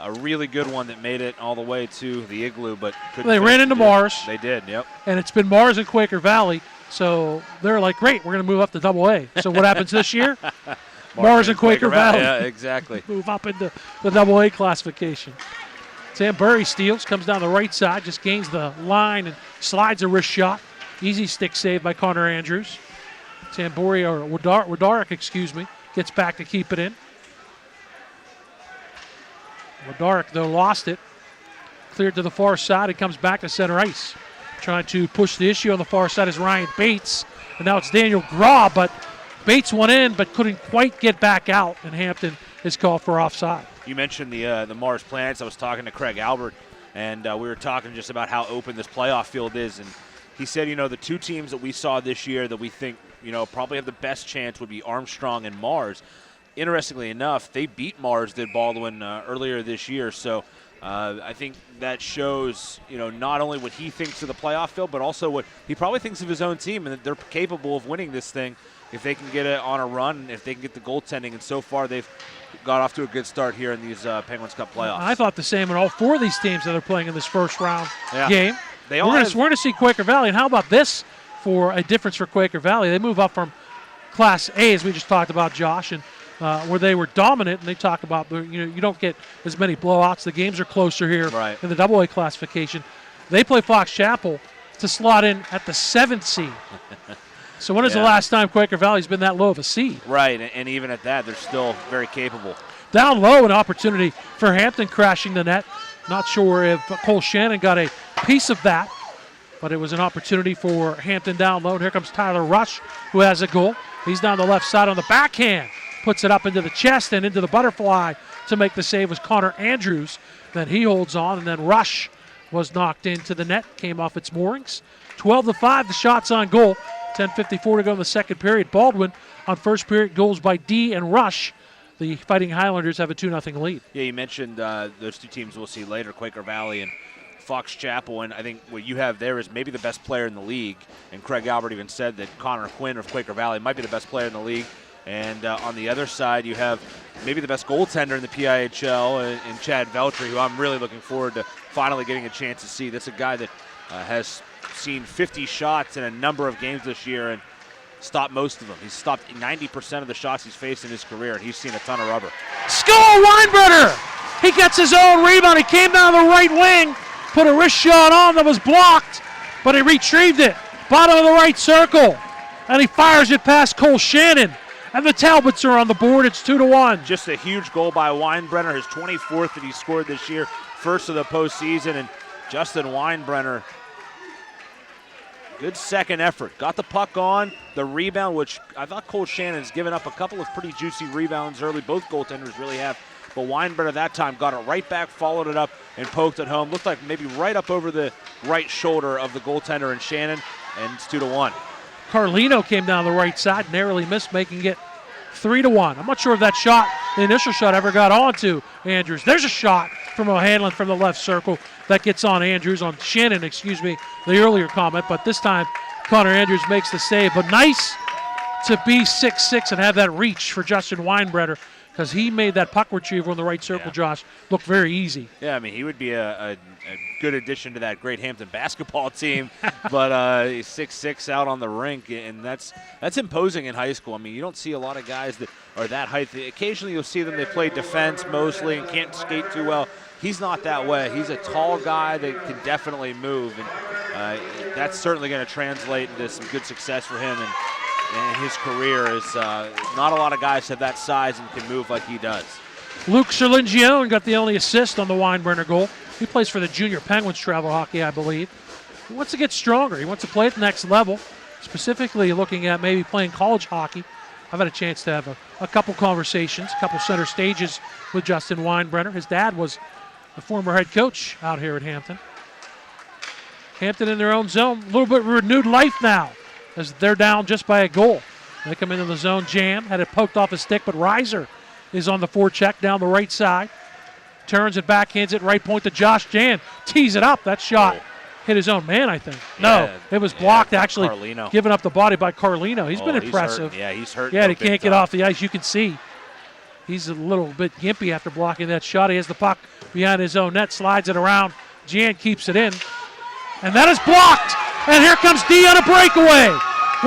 a really good one that made it all the way to the Igloo, but they ran into Mars. They did, yep. And it's been Mars and Quaker Valley, so they're like, great, we're going to move up to Double-A. So what happens this year? Mars and Quaker Valley. Yeah, exactly. Move up into the Double-A classification. Sam Burry steals, comes down the right side, just gains the line and slides a wrist shot. Easy stick save by Connor Andrews. Tambori, or Wodaric, gets back to keep it in. Wodaric, though, lost it. Cleared to the far side. It comes back to center ice. Trying to push the issue on the far side is Ryan Bates. And now it's Daniel Graw, but Bates went in but couldn't quite get back out, and Hampton is called for offside. You mentioned the Mars Planets. I was talking to Craig Albert, and we were talking just about how open this playoff field is. And he said, the 2 teams that we saw this year that we think, probably have the best chance would be Armstrong and Mars. Interestingly enough, they beat Mars, did Baldwin, earlier this year. So I think that shows, not only what he thinks of the playoff field, but also what he probably thinks of his own team, and that they're capable of winning this thing if they can get it on a run, if they can get the goaltending. And so far, they've got off to a good start here in these Penguins Cup playoffs. I thought the same in all 4 of these teams that are playing in this first round game. We're going to see Quaker Valley. And how about this for a difference for Quaker Valley? They move up from Class A, as we just talked about, Josh, and where they were dominant, and they talk about, you don't get as many blowouts. The games are closer here in the Double-A classification. They play Fox Chapel to slot in at the 7th seed. So when is the last time Quaker Valley's been that low of a seed? Right, and even at that, they're still very capable. Down low, an opportunity for Hampton crashing the net. Not sure if Cole Shannon got a piece of that, but it was an opportunity for Hampton down low. And here comes Tyler Rush, who has a goal. He's down the left side on the backhand. Puts it up into the chest and into the butterfly to make the save was Connor Andrews. Then he holds on, and then Rush was knocked into the net, came off its moorings. 12-5, the shots on goal. 10:54 to go in the second period. Baldwin on first period goals by D and Rush. The Fighting Highlanders have a 2-0 lead. Yeah, you mentioned those 2 teams we'll see later, Quaker Valley and Fox Chapel, and I think what you have there is maybe the best player in the league. And Craig Albert even said that Connor Quinn of Quaker Valley might be the best player in the league. And on the other side, you have maybe the best goaltender in the PIHL in Chad Veltri, who I'm really looking forward to finally getting a chance to see. That's a guy that has seen 50 shots in a number of games this year and stopped most of them. He's stopped 90% of the shots he's faced in his career, and he's seen a ton of rubber. Skull Weinberger! He gets his own rebound. He came down the right wing, put a wrist shot on that was blocked, but he retrieved it. Bottom of the right circle, and he fires it past Cole Shannon. And the Talbots are on the board. It's 2-1. Just a huge goal by Weinbrenner, his 24th that he scored this year, first of the postseason. And Justin Weinbrenner, good second effort. Got the puck on, the rebound, which I thought Cole Shannon's given up a couple of pretty juicy rebounds early. Both goaltenders really have. But Weinbrenner that time got it right back, followed it up, and poked it home. Looked like maybe right up over the right shoulder of the goaltender and Shannon, and it's 2-1. Carlino came down the right side, narrowly missed, making it 3-1. I'm not sure if that shot, the initial shot, ever got onto Andrews. There's a shot from O'Hanlon from the left circle that gets on Andrews, on Shannon, excuse me, the earlier comment. But this time, Connor Andrews makes the save. But nice to be 6'6" and have that reach for Justin Weinbrenner, because he made that puck retrieval in the right circle, Josh, look very easy. Yeah, I mean, he would be a good addition to that great Hampton basketball team, but he's 6'6" out on the rink, and that's imposing in high school. I mean, you don't see a lot of guys that are that height. Occasionally you'll see them, they play defense mostly and can't skate too well. He's not that way. He's a tall guy that can definitely move, and that's certainly going to translate into some good success for him. And his career is not a lot of guys have that size and can move like he does. Luke Serlingione got the only assist on the Weinbrenner goal. He plays for the Junior Penguins travel hockey, I believe. He wants to get stronger. He wants to play at the next level, specifically looking at maybe playing college hockey. I've had a chance to have a couple conversations, a couple center stages with Justin Weinbrenner. His dad was the former head coach out here at Hampton. Hampton in their own zone, a little bit renewed life now, as they're down just by a goal. They come into the zone jam, had it poked off his stick, but Reiser is on the forecheck down the right side. Turns it, backhands it, right point to Josh Jan. Tees it up. That shot hit his own man, I think. No, it was blocked, actually. Carlino. Given up the body by Carlino. He's been impressive. He's hurt. Yeah, he can't get off the ice. You can see he's a little bit gimpy after blocking that shot. He has the puck behind his own net, slides it around. Jan keeps it in. And that is blocked. And here comes D on a breakaway.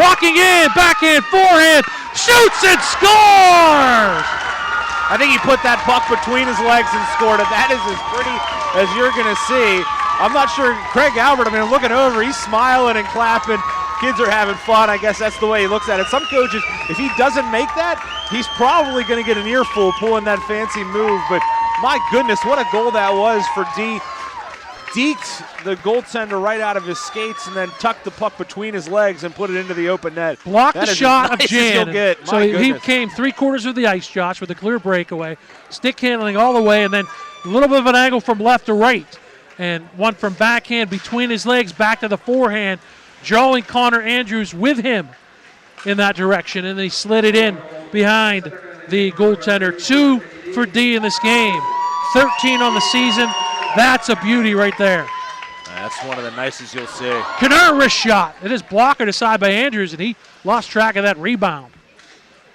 Walking in, backhand, forehand, shoots and scores! I think he put that puck between his legs and scored it. That is as pretty as you're going to see. I'm not sure, Craig Albert, I mean, looking over, he's smiling and clapping. Kids are having fun. I guess that's the way he looks at it. Some coaches, if he doesn't make that, he's probably going to get an earful pulling that fancy move. But my goodness, what a goal that was for D. Deked the goaltender right out of his skates and then tucked the puck between his legs and put it into the open net. Blocked the shot of Jan. So he goodness. came 3/4 of the ice, Josh, with a clear breakaway. Stick handling all the way, and then a little bit of an angle from left to right. And one from backhand between his legs back to the forehand, drawing Connor Andrews with him in that direction. And then he slid it in behind the goaltender. 2 for D in this game. 13 on the season. That's a beauty right there. That's one of the nicest you'll see. Knurr wrist shot. It is blocked aside by Andrews, and he lost track of that rebound.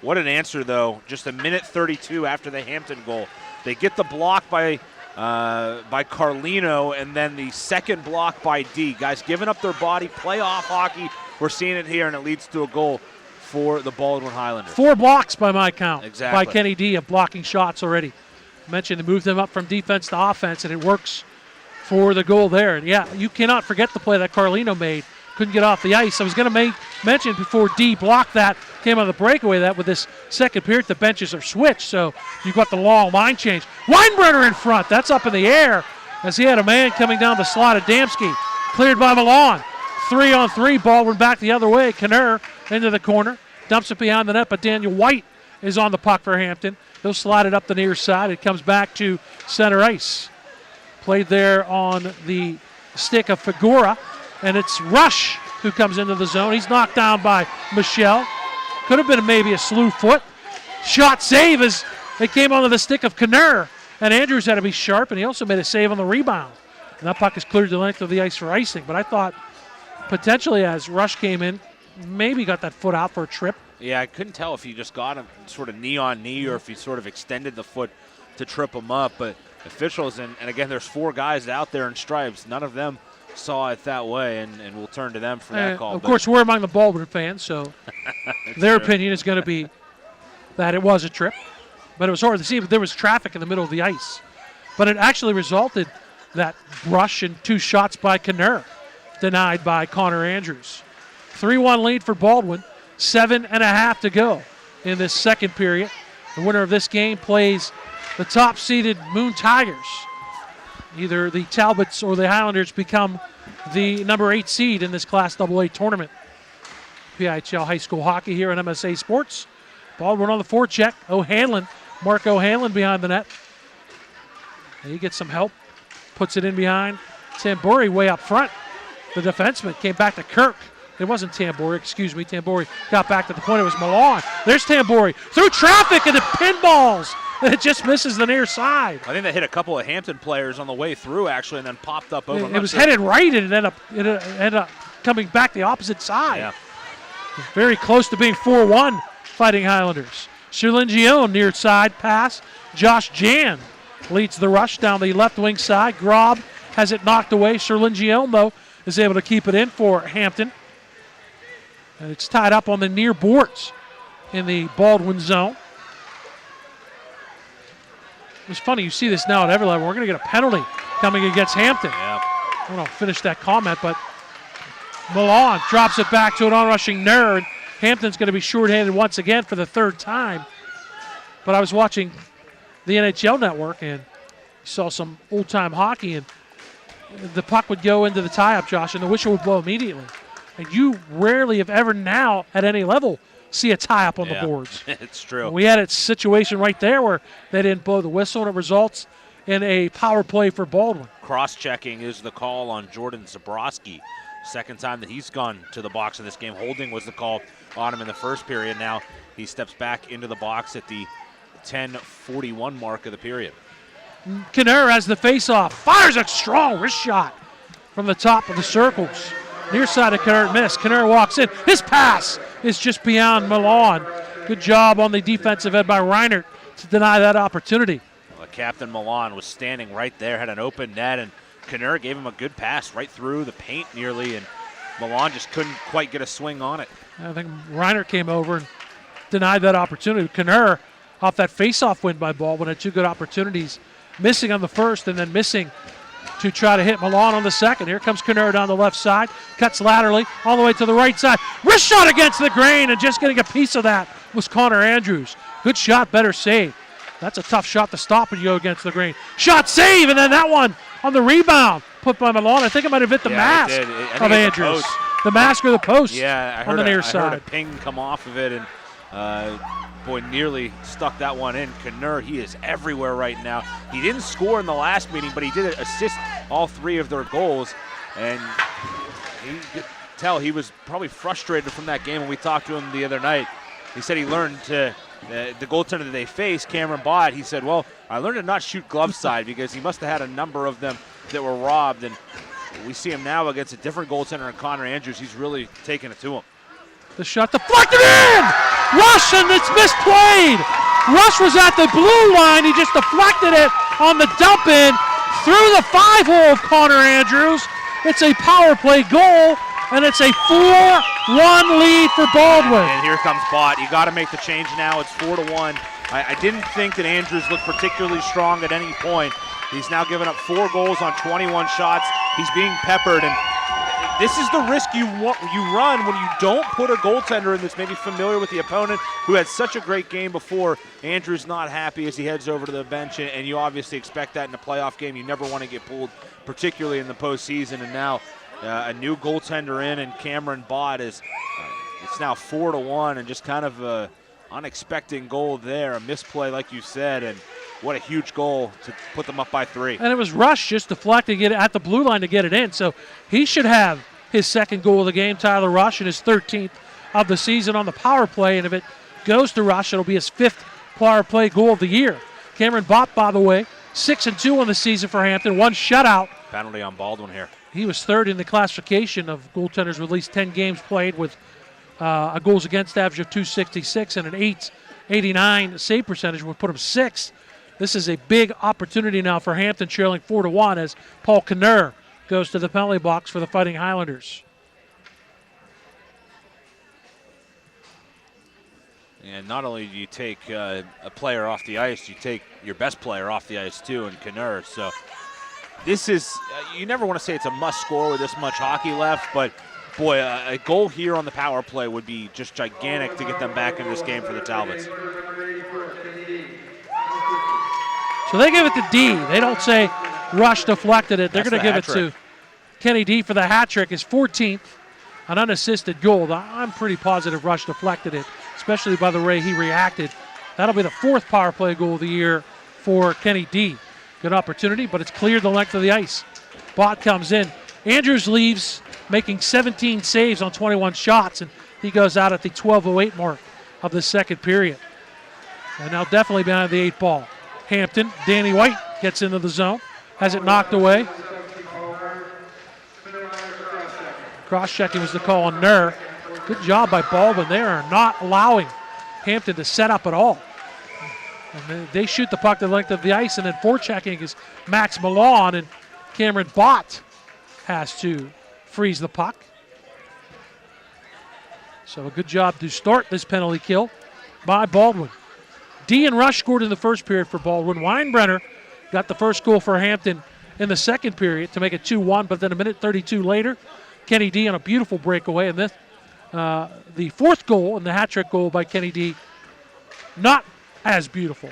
What an answer, though. Just a minute 32 after the Hampton goal. They get the block by Carlino, and then the second block by D. Guys giving up their body, playoff hockey. We're seeing it here, and it leads to a goal for the Baldwin Highlanders. 4 blocks by my count. Exactly. By Kenny D of blocking shots already. Mentioned to move them up from defense to offense, and it works for the goal there. And yeah, you cannot forget the play that Carlino made. Couldn't get off the ice. I was going to mention before D blocked that, came on the breakaway, that with this second period, the benches are switched, so you've got the long line change. Weinbrenner in front. That's up in the air as he had a man coming down the slot at Damsky. Cleared by Milan. 3-on-3. Baldwin back the other way. Knurr into the corner. Dumps it behind the net, but Daniel White is on the puck for Hampton. He'll slide it up the near side. It comes back to center ice. Played there on the stick of Figura, and it's Rush who comes into the zone. He's knocked down by Michelle. Could have been maybe a slew foot. Shot save as it came onto the stick of Knurr, and Andrews had to be sharp, and he also made a save on the rebound. And that puck is cleared the length of the ice for icing, but I thought potentially as Rush came in, maybe got that foot out for a trip. Yeah, I couldn't tell if he just got him sort of knee on knee or if he sort of extended the foot to trip him up. But officials, and again, there's 4 guys out there in stripes. None of them saw it that way, and we'll turn to them for that call. Of course, we're among the Baldwin fans, so their opinion is going to be that it was a trip. But it was hard to see. But there was traffic in the middle of the ice. But it actually resulted that rush and 2 shots by Knurr, denied by Connor Andrews. 3-1 lead for Baldwin. 7.5 to go. in this second period. The winner of this game plays the top-seeded Moon Tigers. Either the Talbots or the Highlanders become the number 8 seed in this Class AA tournament. PIHL High School Hockey here on MSA Sports. Baldwin on the forecheck. Mark O'Hanlon behind the net. And he gets some help. Puts it in behind. Tamburi way up front. The defenseman came back to Kirk. It wasn't Tamburi, excuse me. Tamburi got back to the point. It was Milan. There's Tamburi. Through traffic and it pinballs. And it just misses the near side. I think they hit a couple of Hampton players on the way through, actually, and then popped up over. It was headed right, and it ended up coming back the opposite side. Yeah. Very close to being 4-1 Fighting Highlanders. Sherlingione near side pass. Josh Jan leads the rush down the left wing side. Grob has it knocked away. Sherlingione, though, is able to keep it in for Hampton. And it's tied up on the near boards in the Baldwin zone. It's funny, you see this now at every level. We're going to get a penalty coming against Hampton. Yeah. I don't know, finish that comment, but Milan drops it back to an onrushing Nerd. Hampton's going to be shorthanded once again for the third time. But I was watching the NHL Network and saw some old-time hockey, and the puck would go into the tie-up, Josh, and the whistle would blow immediately. And you rarely, if ever now, at any level, see a tie-up on the boards. It's true. We had a situation right there where they didn't blow the whistle, and it results in a power play for Baldwin. Cross-checking is the call on Jordan Zabrowski. Second time that he's gone to the box in this game. Holding was the call on him in the first period. Now he steps back into the box at the 10:41 mark of the period. Kinner has the face-off. Fires a strong wrist shot from the top of the circles. Near side of Kinner, miss. Kinner walks in. His pass is just beyond Milan. Good job on the defensive end by Reinert to deny that opportunity. Well, Captain Milan was standing right there, had an open net, and Kinner gave him a good pass right through the paint nearly, and Milan just couldn't quite get a swing on it. I think Reinert came over and denied that opportunity. Kinner, off that face-off win by Baldwin, had two good opportunities, missing on the first and then missing to try to hit Milan on the second. Here comes Kinner down the left side, cuts laterally all the way to the right side. Wrist shot against the grain, and just getting a piece of that was Connor Andrews. Good shot, better save. That's a tough shot to stop when you go against the grain. Shot, save, and then that one on the rebound put by Milan. I think it might have hit the mask of Andrews. The mask or the post on the near side. I heard a ping come off of it, and boy, nearly stuck that one in. Kinner, he is everywhere right now. He didn't score in the last meeting, but he did assist all three of their goals, and you could tell he was probably frustrated from that game when we talked to him the other night. He said he learned to, the goaltender that they faced, Cameron Bott, he said, well, I learned to not shoot glove side because he must have had a number of them that were robbed, and we see him now against a different goaltender in Connor Andrews. He's really taking it to him. The shot deflected in! Rush, and it's misplayed! Rush was at the blue line. He just deflected it on the dump in through the 5-hole of Connor Andrews. It's a power play goal, and it's a 4-1 lead for Baldwin. And here comes Bott. You got to make the change now. It's 4-1. I didn't think that Andrews looked particularly strong at any point. He's now given up 4 goals on 21 shots. He's being peppered, and this is the risk you run when you don't put a goaltender in that's maybe familiar with the opponent, who had such a great game before. Andrew's not happy as he heads over to the bench, and you obviously expect that in a playoff game. You never want to get pulled, particularly in the postseason. And now a new goaltender in, and Cameron Bott is. It's now 4-1, and just kind of a unexpected goal there, a misplay like you said, and what a huge goal to put them up by 3. And it was Rush just deflecting it at the blue line to get it in, so he should have his second goal of the game, Tyler Rush, and his 13th of the season on the power play, and if it goes to Rush, it'll be his 5th power play goal of the year. Cameron Bott, by the way, 6-2 on the season for Hampton, 1 shutout. Penalty on Baldwin here. He was 3rd in the classification of goaltenders with at least 10 games played, with a goals against average of .266 and an .889 save percentage would put him 6th. This is a big opportunity now for Hampton, trailing 4-1 as Paul Kinner goes to the penalty box for the Fighting Highlanders. And not only do you take a player off the ice, you take your best player off the ice too, in Kinner. So this is, you never want to say it's a must score with this much hockey left, but boy, a goal here on the power play would be just gigantic to get them back in this game for the Talbots. So they give it to D. They don't say Rush deflected it. They're going to give it to Kenny D for the hat trick, his 14th, an unassisted goal. I'm pretty positive Rush deflected it, especially by the way he reacted. That'll be the 4th power play goal of the year for Kenny D. Good opportunity, but it's cleared the length of the ice. Bott comes in. Andrews leaves, making 17 saves on 21 shots, and he goes out at the 12:08 mark of the second period. And now definitely behind the 8 ball. Hampton, Danny White gets into the zone, has it knocked away. Cross-checking was the call on Nur. Good job by Baldwin. They are not allowing Hampton to set up at all. And they shoot the puck the length of the ice, and then forechecking is Max Milan, and Cameron Bott has to freeze the puck. So a good job to start this penalty kill by Baldwin. D and Rush scored in the first period for Baldwin. Weinbrenner got the first goal for Hampton in the second period to make it 2-1, but then a minute 32 later, Kenny D on a beautiful breakaway. And this, the 4th goal and the hat-trick goal by Kenny D, not as beautiful.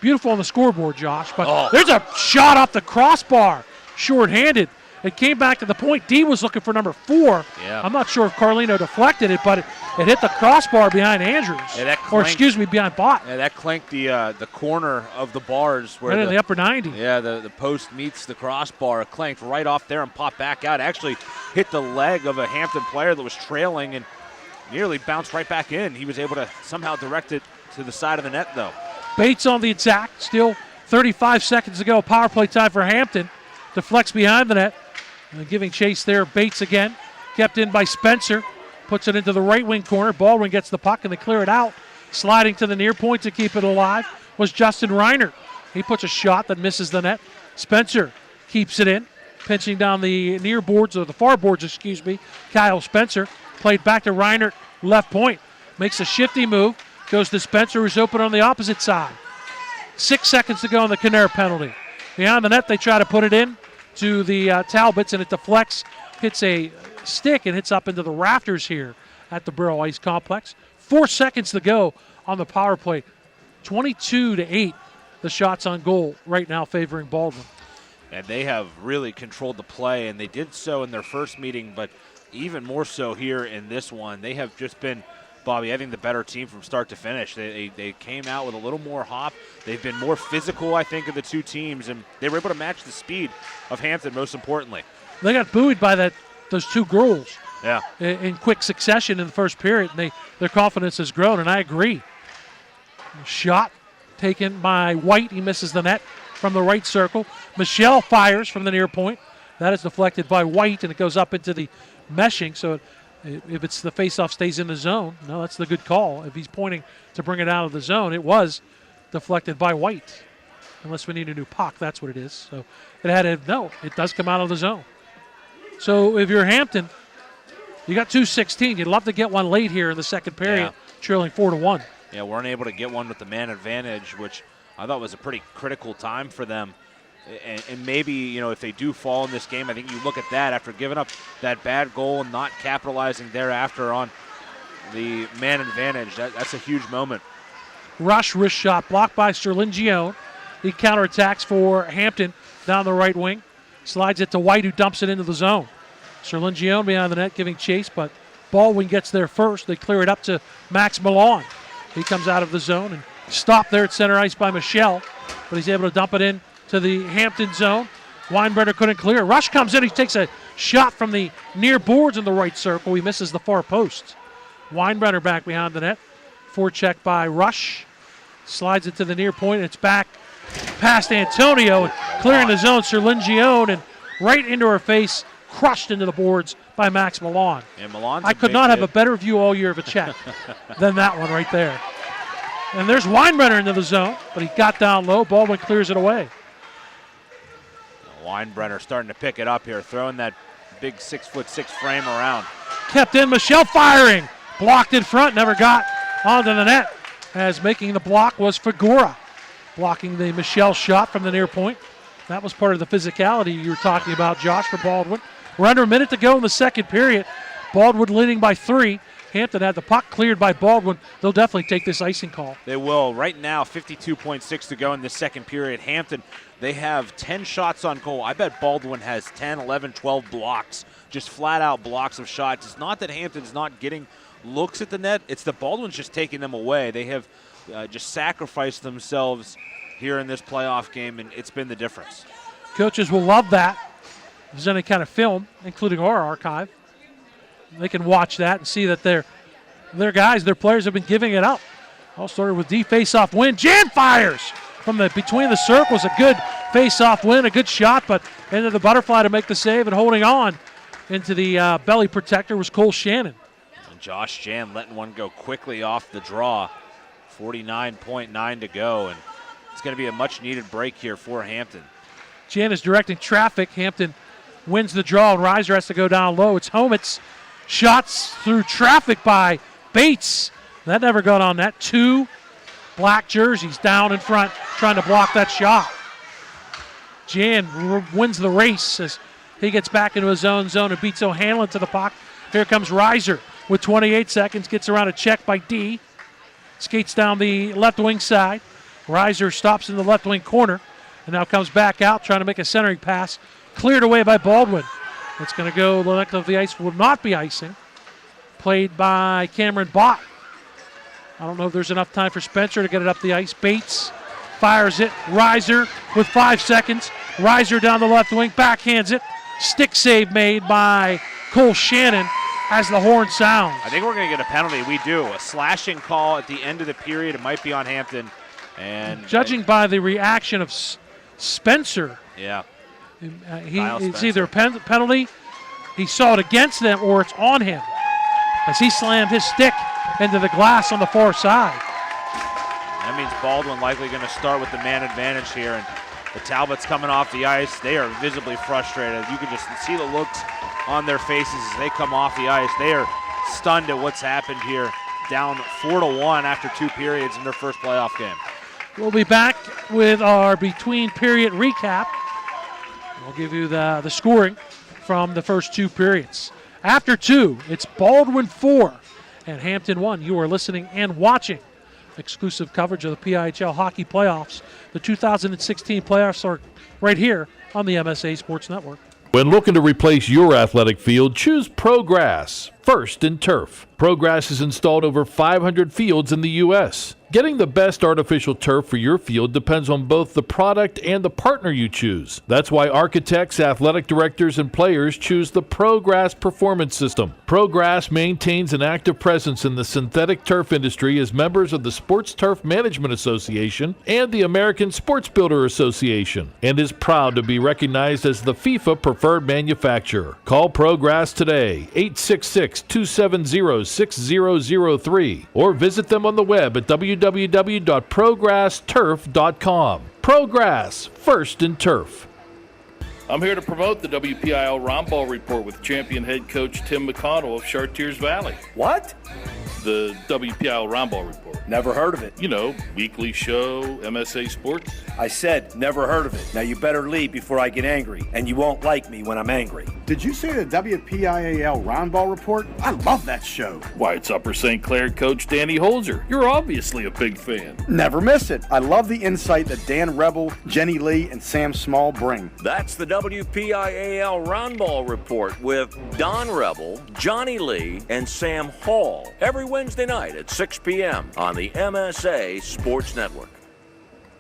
Beautiful on the scoreboard, Josh, but there's a shot off the crossbar, short-handed. It came back to the point. D was looking for number 4. Yeah. I'm not sure if Carlino deflected it, but it hit the crossbar behind Andrews. Yeah, behind Bott. Yeah, that clanked the corner of the bars. Where right in the upper 90. Yeah, the post meets the crossbar. It clanked right off there and popped back out. Actually hit the leg of a Hampton player that was trailing and nearly bounced right back in. He was able to somehow direct it to the side of the net, though. Bates on the attack. Still 35 seconds to go. Power play time for Hampton. Deflects behind the net. And giving chase there, Bates again. Kept in by Spencer. Puts it into the right wing corner. Baldwin gets the puck and they clear it out. Sliding to the near point to keep it alive was Justin Reiner. He puts a shot that misses the net. Spencer keeps it in. Pinching down the near boards, or the far boards, excuse me. Kyle Spencer played back to Reiner, left point. Makes a shifty move. Goes to Spencer, who's open on the opposite side. 6 seconds to go on the Kinnair penalty. Behind the net, they try to put it in to the Talbots, and it deflects, hits a stick, and hits up into the rafters here at the Baierl Ice Complex. 4 seconds to go on the power play. 22-8, the shots on goal right now favoring Baldwin. And they have really controlled the play, and they did so in their first meeting, but even more so here in this one. They have just been, Bobby, I think the better team from start to finish. They came out with a little more hop. They've been more physical, I think, of the two teams, and they were able to match the speed of Hampton, most importantly. They got buoyed by those 2 goals yeah, in quick succession in the first period, and their confidence has grown, and I agree. Shot taken by White. He misses the net from the right circle. Michelle fires from the near point. That is deflected by White, and it goes up into the meshing, so if it's the faceoff stays in the zone, no, that's the good call. If he's pointing to bring it out of the zone, it was deflected by White. Unless we need a new puck, that's what it is. So it does come out of the zone. So if you're Hampton, you got 2:16. You'd love to get one late here in the second period, trailing 4-1. Yeah, weren't able to get one with the man advantage, which I thought was a pretty critical time for them. And maybe, if they do fall in this game, I think you look at that after giving up that bad goal and not capitalizing thereafter on the man advantage. That's a huge moment. Rush wrist shot blocked by Serlingione. He counterattacks for Hampton down the right wing. Slides it to White, who dumps it into the zone. Serlingione behind the net giving chase, but Baldwin gets there first. They clear it up to Max Milan. He comes out of the zone and stopped there at center ice by Michelle, but he's able to dump it in to the Hampton zone. Weinbrenner couldn't clear. Rush comes in. He takes a shot from the near boards in the right circle. He misses the far post. Weinbrenner back behind the net. Forecheck by Rush. Slides it to the near point. It's back past Antonio. Clearing the zone. Serlingione, and right into her face. Crushed into the boards by Max Milan. And Milan's I could not have a better view all year of a check than that one right there. And there's Weinbrenner into the zone, but he got down low. Baldwin clears it away. Weinbrenner starting to pick it up here, throwing that big 6'6" frame around. Kept in, Michelle firing. Blocked in front, never got onto the net. As making the block was Figura, blocking the Michelle shot from the near point. That was part of the physicality you were talking about, Josh, for Baldwin. We're under a minute to go in the second period. Baldwin leading by 3. Hampton had the puck cleared by Baldwin. They'll definitely take this icing call. They will. Right now, 52.6 to go in the second period. Hampton, they have 10 shots on goal. I bet Baldwin has 10, 11, 12 blocks, just flat-out blocks of shots. It's not that Hampton's not getting looks at the net. It's that Baldwin's just taking them away. They have just sacrificed themselves here in this playoff game, and it's been the difference. Coaches will love that. If there's any kind of film, including our archive, they can watch that and see that their guys, their players have been giving it up. All started with D face-off win. Jan fires from between the circles. A good face-off win, a good shot, but into the butterfly to make the save, and holding on into the belly protector was Cole Shannon. And Josh Jan letting one go quickly off the draw. 49.9 to go, and it's going to be a much-needed break here for Hampton. Jan is directing traffic. Hampton wins the draw, and Reiser has to go down low. It's Homitz. Shots through traffic by Bates. That never got on net. 2 black jerseys down in front trying to block that shot. Jan wins the race as he gets back into his own zone and beats O'Hanlon to the puck. Here comes Reiser with 28 seconds. Gets around a check by D. Skates down the left wing side. Reiser stops in the left wing corner and now comes back out trying to make a centering pass. Cleared away by Baldwin. It's going to go the length of the ice, will not be icing. Played by Cameron Bott. I don't know if there's enough time for Spencer to get it up the ice. Bates fires it. Reiser with 5 seconds. Reiser down the left wing, backhands it. Stick save made by Cole Shannon as the horn sounds. I think we're going to get a penalty. We do. A slashing call at the end of the period. It might be on Hampton. And judging by the reaction of Spencer, yeah. It's either a penalty, he saw it against them, or it's on him as he slammed his stick into the glass on the far side. That means Baldwin likely going to start with the man advantage here, and the Talbots coming off the ice, they are visibly frustrated. You can just see the looks on their faces as they come off the ice. They are stunned at what's happened here, down 4-1 after 2 periods in their first playoff game. We'll be back with our between period recap. We'll give you the scoring from the first 2 periods. After 2, it's Baldwin 4 and Hampton 1. You are listening and watching exclusive coverage of the PIHL hockey playoffs. The 2016 playoffs are right here on the MSA Sports Network. When looking to replace your athletic field, choose ProGrass, first in turf. ProGrass has installed over 500 fields in the U.S. Getting the best artificial turf for your field depends on both the product and the partner you choose. That's why architects, athletic directors, and players choose the ProGrass Performance System. ProGrass maintains an active presence in the synthetic turf industry as members of the Sports Turf Management Association and the American Sports Builder Association, and is proud to be recognized as the FIFA preferred manufacturer. Call ProGrass today, 866-270-6003, or visit them on the web at www.progressturf.com. ProGrass, first in turf. I'm here to promote the WPIL Roundball Report with champion head coach Tim McConnell of Chartiers Valley. What? The WPIL Roundball Report. Never heard of it. You know, weekly show, MSA Sports. I said never heard of it. Now you better leave before I get angry, and you won't like me when I'm angry. Did you say the WPIAL Roundball Report? I love that show. Why, it's Upper St. Clair coach Danny Holzer. You're obviously a big fan. Never miss it. I love the insight that Dan Rebel, Jenny Lee, and Sam Small bring. That's the WPIAL Roundball Report with Don Rebel, Johnny Lee, and Sam Hall every Wednesday night at 6 p.m. on the MSA Sports Network.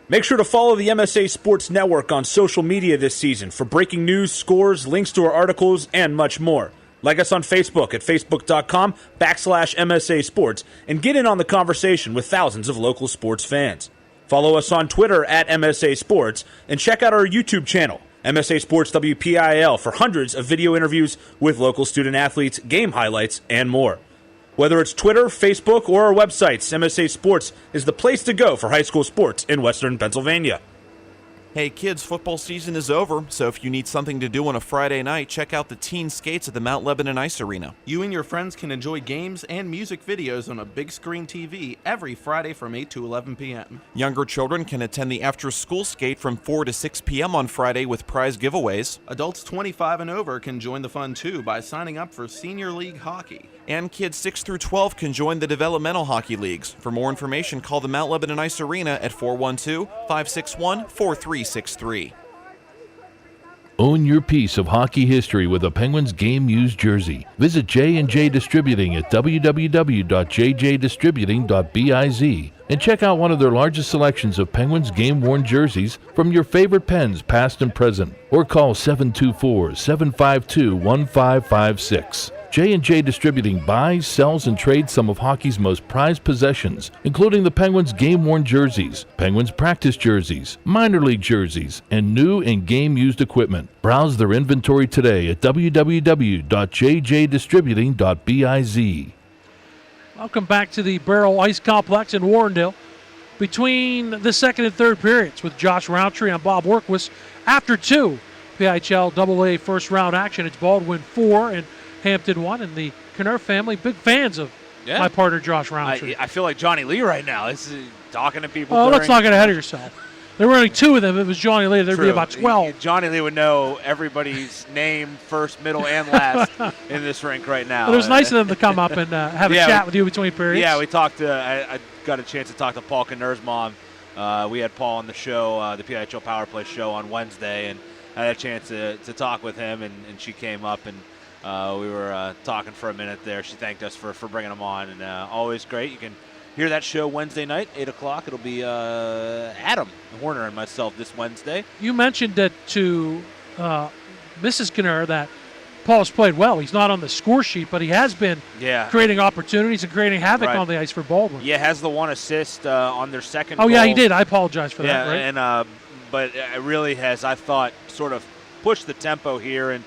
Make sure to follow the MSA Sports Network on social media this season for breaking news, scores, links to our articles, and much more. Like us on Facebook at facebook.com/MSA Sports and get in on the conversation with thousands of local sports fans. Follow us on Twitter at MSA Sports and check out our YouTube channel, MSA Sports WPIL, for hundreds of video interviews with local student athletes, game highlights, and more. Whether it's Twitter, Facebook, or our websites, MSA Sports is the place to go for high school sports in Western Pennsylvania. Hey kids, football season is over, so if you need something to do on a Friday night, check out the teen skates at the Mount Lebanon Ice Arena. You and your friends can enjoy games and music videos on a big screen TV every Friday from 8 to 11 p.m. Younger children can attend the after-school skate from 4 to 6 p.m. on Friday with prize giveaways. Adults 25 and over can join the fun too by signing up for Senior League Hockey. And kids 6 through 12 can join the developmental hockey leagues. For more information, call the Mount Lebanon Ice Arena at 412-561-4363. Own your piece of hockey history with a Penguins game-used jersey. Visit J&J Distributing at www.jjdistributing.biz and check out one of their largest selections of Penguins game-worn jerseys from your favorite Pens past and present. Or call 724-752-1556. J&J Distributing buys, sells, and trades some of hockey's most prized possessions, including the Penguins game-worn jerseys, Penguins practice jerseys, minor league jerseys, and new and game-used equipment. Browse their inventory today at www.jjdistributing.biz. Welcome back to the Baierl Ice Complex in Warrendale. Between the second and third periods with Josh Rowntree and Bob Orkwis. After 2 PIHL AA first round action, it's Baldwin 4 and Hampton 1, and the Knurr family, big fans of my partner Josh Rowntree. I feel like Johnny Lee right now. This is talking to people. Oh, let's not get ahead of yourself. There were only 2 of them. If it was Johnny Lee, there'd be about 12. Johnny Lee would know everybody's name, first, middle, and last in this rink right now. Well, it was nice of them to come up and have a chat with you between periods. Yeah, we talked to, I got a chance to talk to Paul Knurr's mom. We had Paul on the show, the PIHL Power Play show on Wednesday, and I had a chance to talk with him, and she came up, and we were talking for a minute there. She thanked us for bringing him on, and always great. You can hear that show Wednesday night, 8 o'clock. It'll be Adam Horner and myself this Wednesday. You mentioned that to Mrs. Knurr that Paul's played well. He's not on the score sheet, but he has been creating opportunities and creating havoc on the ice for Baldwin. Yeah, has the 1 assist on their second goal. goal. Yeah, he did. I apologize for that. Right? And but it really has, I thought, sort of pushed the tempo here, and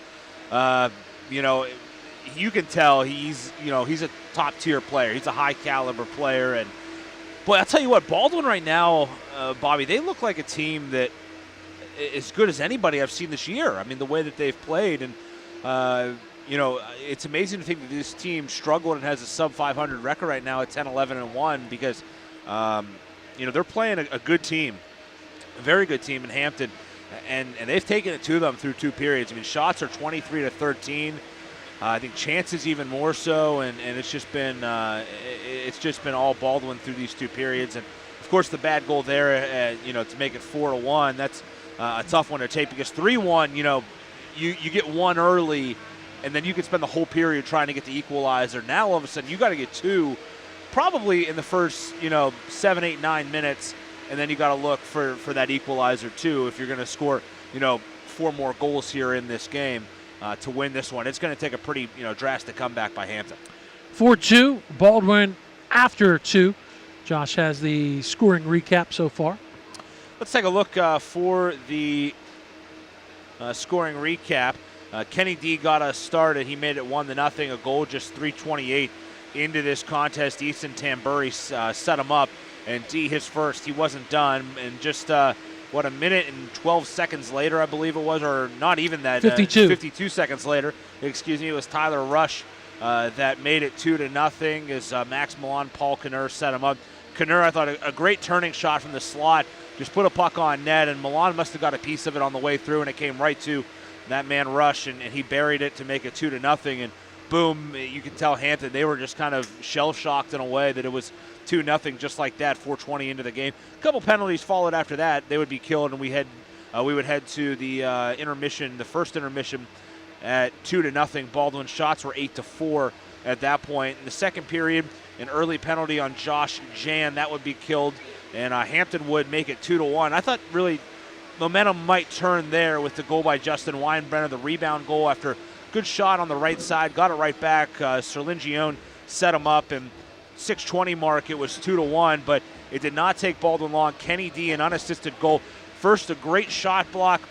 you can tell he's a top-tier player. He's a high-caliber player. And, boy, I'll tell you what, Baldwin right now, Bobby, they look like a team that is as good as anybody I've seen this year. I mean, the way that they've played. And, it's amazing to think that this team struggled and has a sub-500 record right now at 10-11-1 because, they're playing a good team, a very good team in Hampton. And they've taken it to them through 2 periods. I mean, shots are 23-13. I think chances even more so, and it's just been all Baldwin through these 2 periods. And of course, the bad goal there, to make it 4-1. That's a tough one to take because 3-1. You get 1 early, and then you can spend the whole period trying to get the equalizer. Now all of a sudden you got to get 2, probably in the first 7, 8, 9 minutes. And then you got to look for that equalizer too if you're going to score 4 more goals here in this game to win this one. It's going to take a pretty drastic comeback by Hampton. 4-2, Baldwin after 2. Josh has the scoring recap so far. Let's take a look for the scoring recap. Kenny D got us started. He made it 1-0. A goal just 3:28 into this contest. Easton Tamburi set him up. And D, his first, he wasn't done. And just, a minute and 12 seconds later, I believe it was, or not even that. 52 seconds later, excuse me, it was Tyler Rush that made it 2-0 as Max Milan, Paul Knurr set him up. Knurr, I thought, a great turning shot from the slot. Just put a puck on net, and Milan must have got a piece of it on the way through, and it came right to that man Rush, and he buried it to make it 2-0. And boom, you can tell Hampton, they were just kind of shell-shocked in a way that it was 2-0 just like that, 4:20 into the game. A couple penalties followed after that. They would be killed, and we would head to the intermission, the first intermission at 2-0. Baldwin's shots were 8-4 at that point. In the second period, an early penalty on Josh Jan, that would be killed, and Hampton would make it 2-1. I thought really momentum might turn there with the goal by Justin Weinbrenner, the rebound goal after good shot on the right side, got it right back. Serlingione set him up, and 6:20 mark, it was 2-1, but it did not take Baldwin long. Kenny D, an unassisted goal. First, a great shot block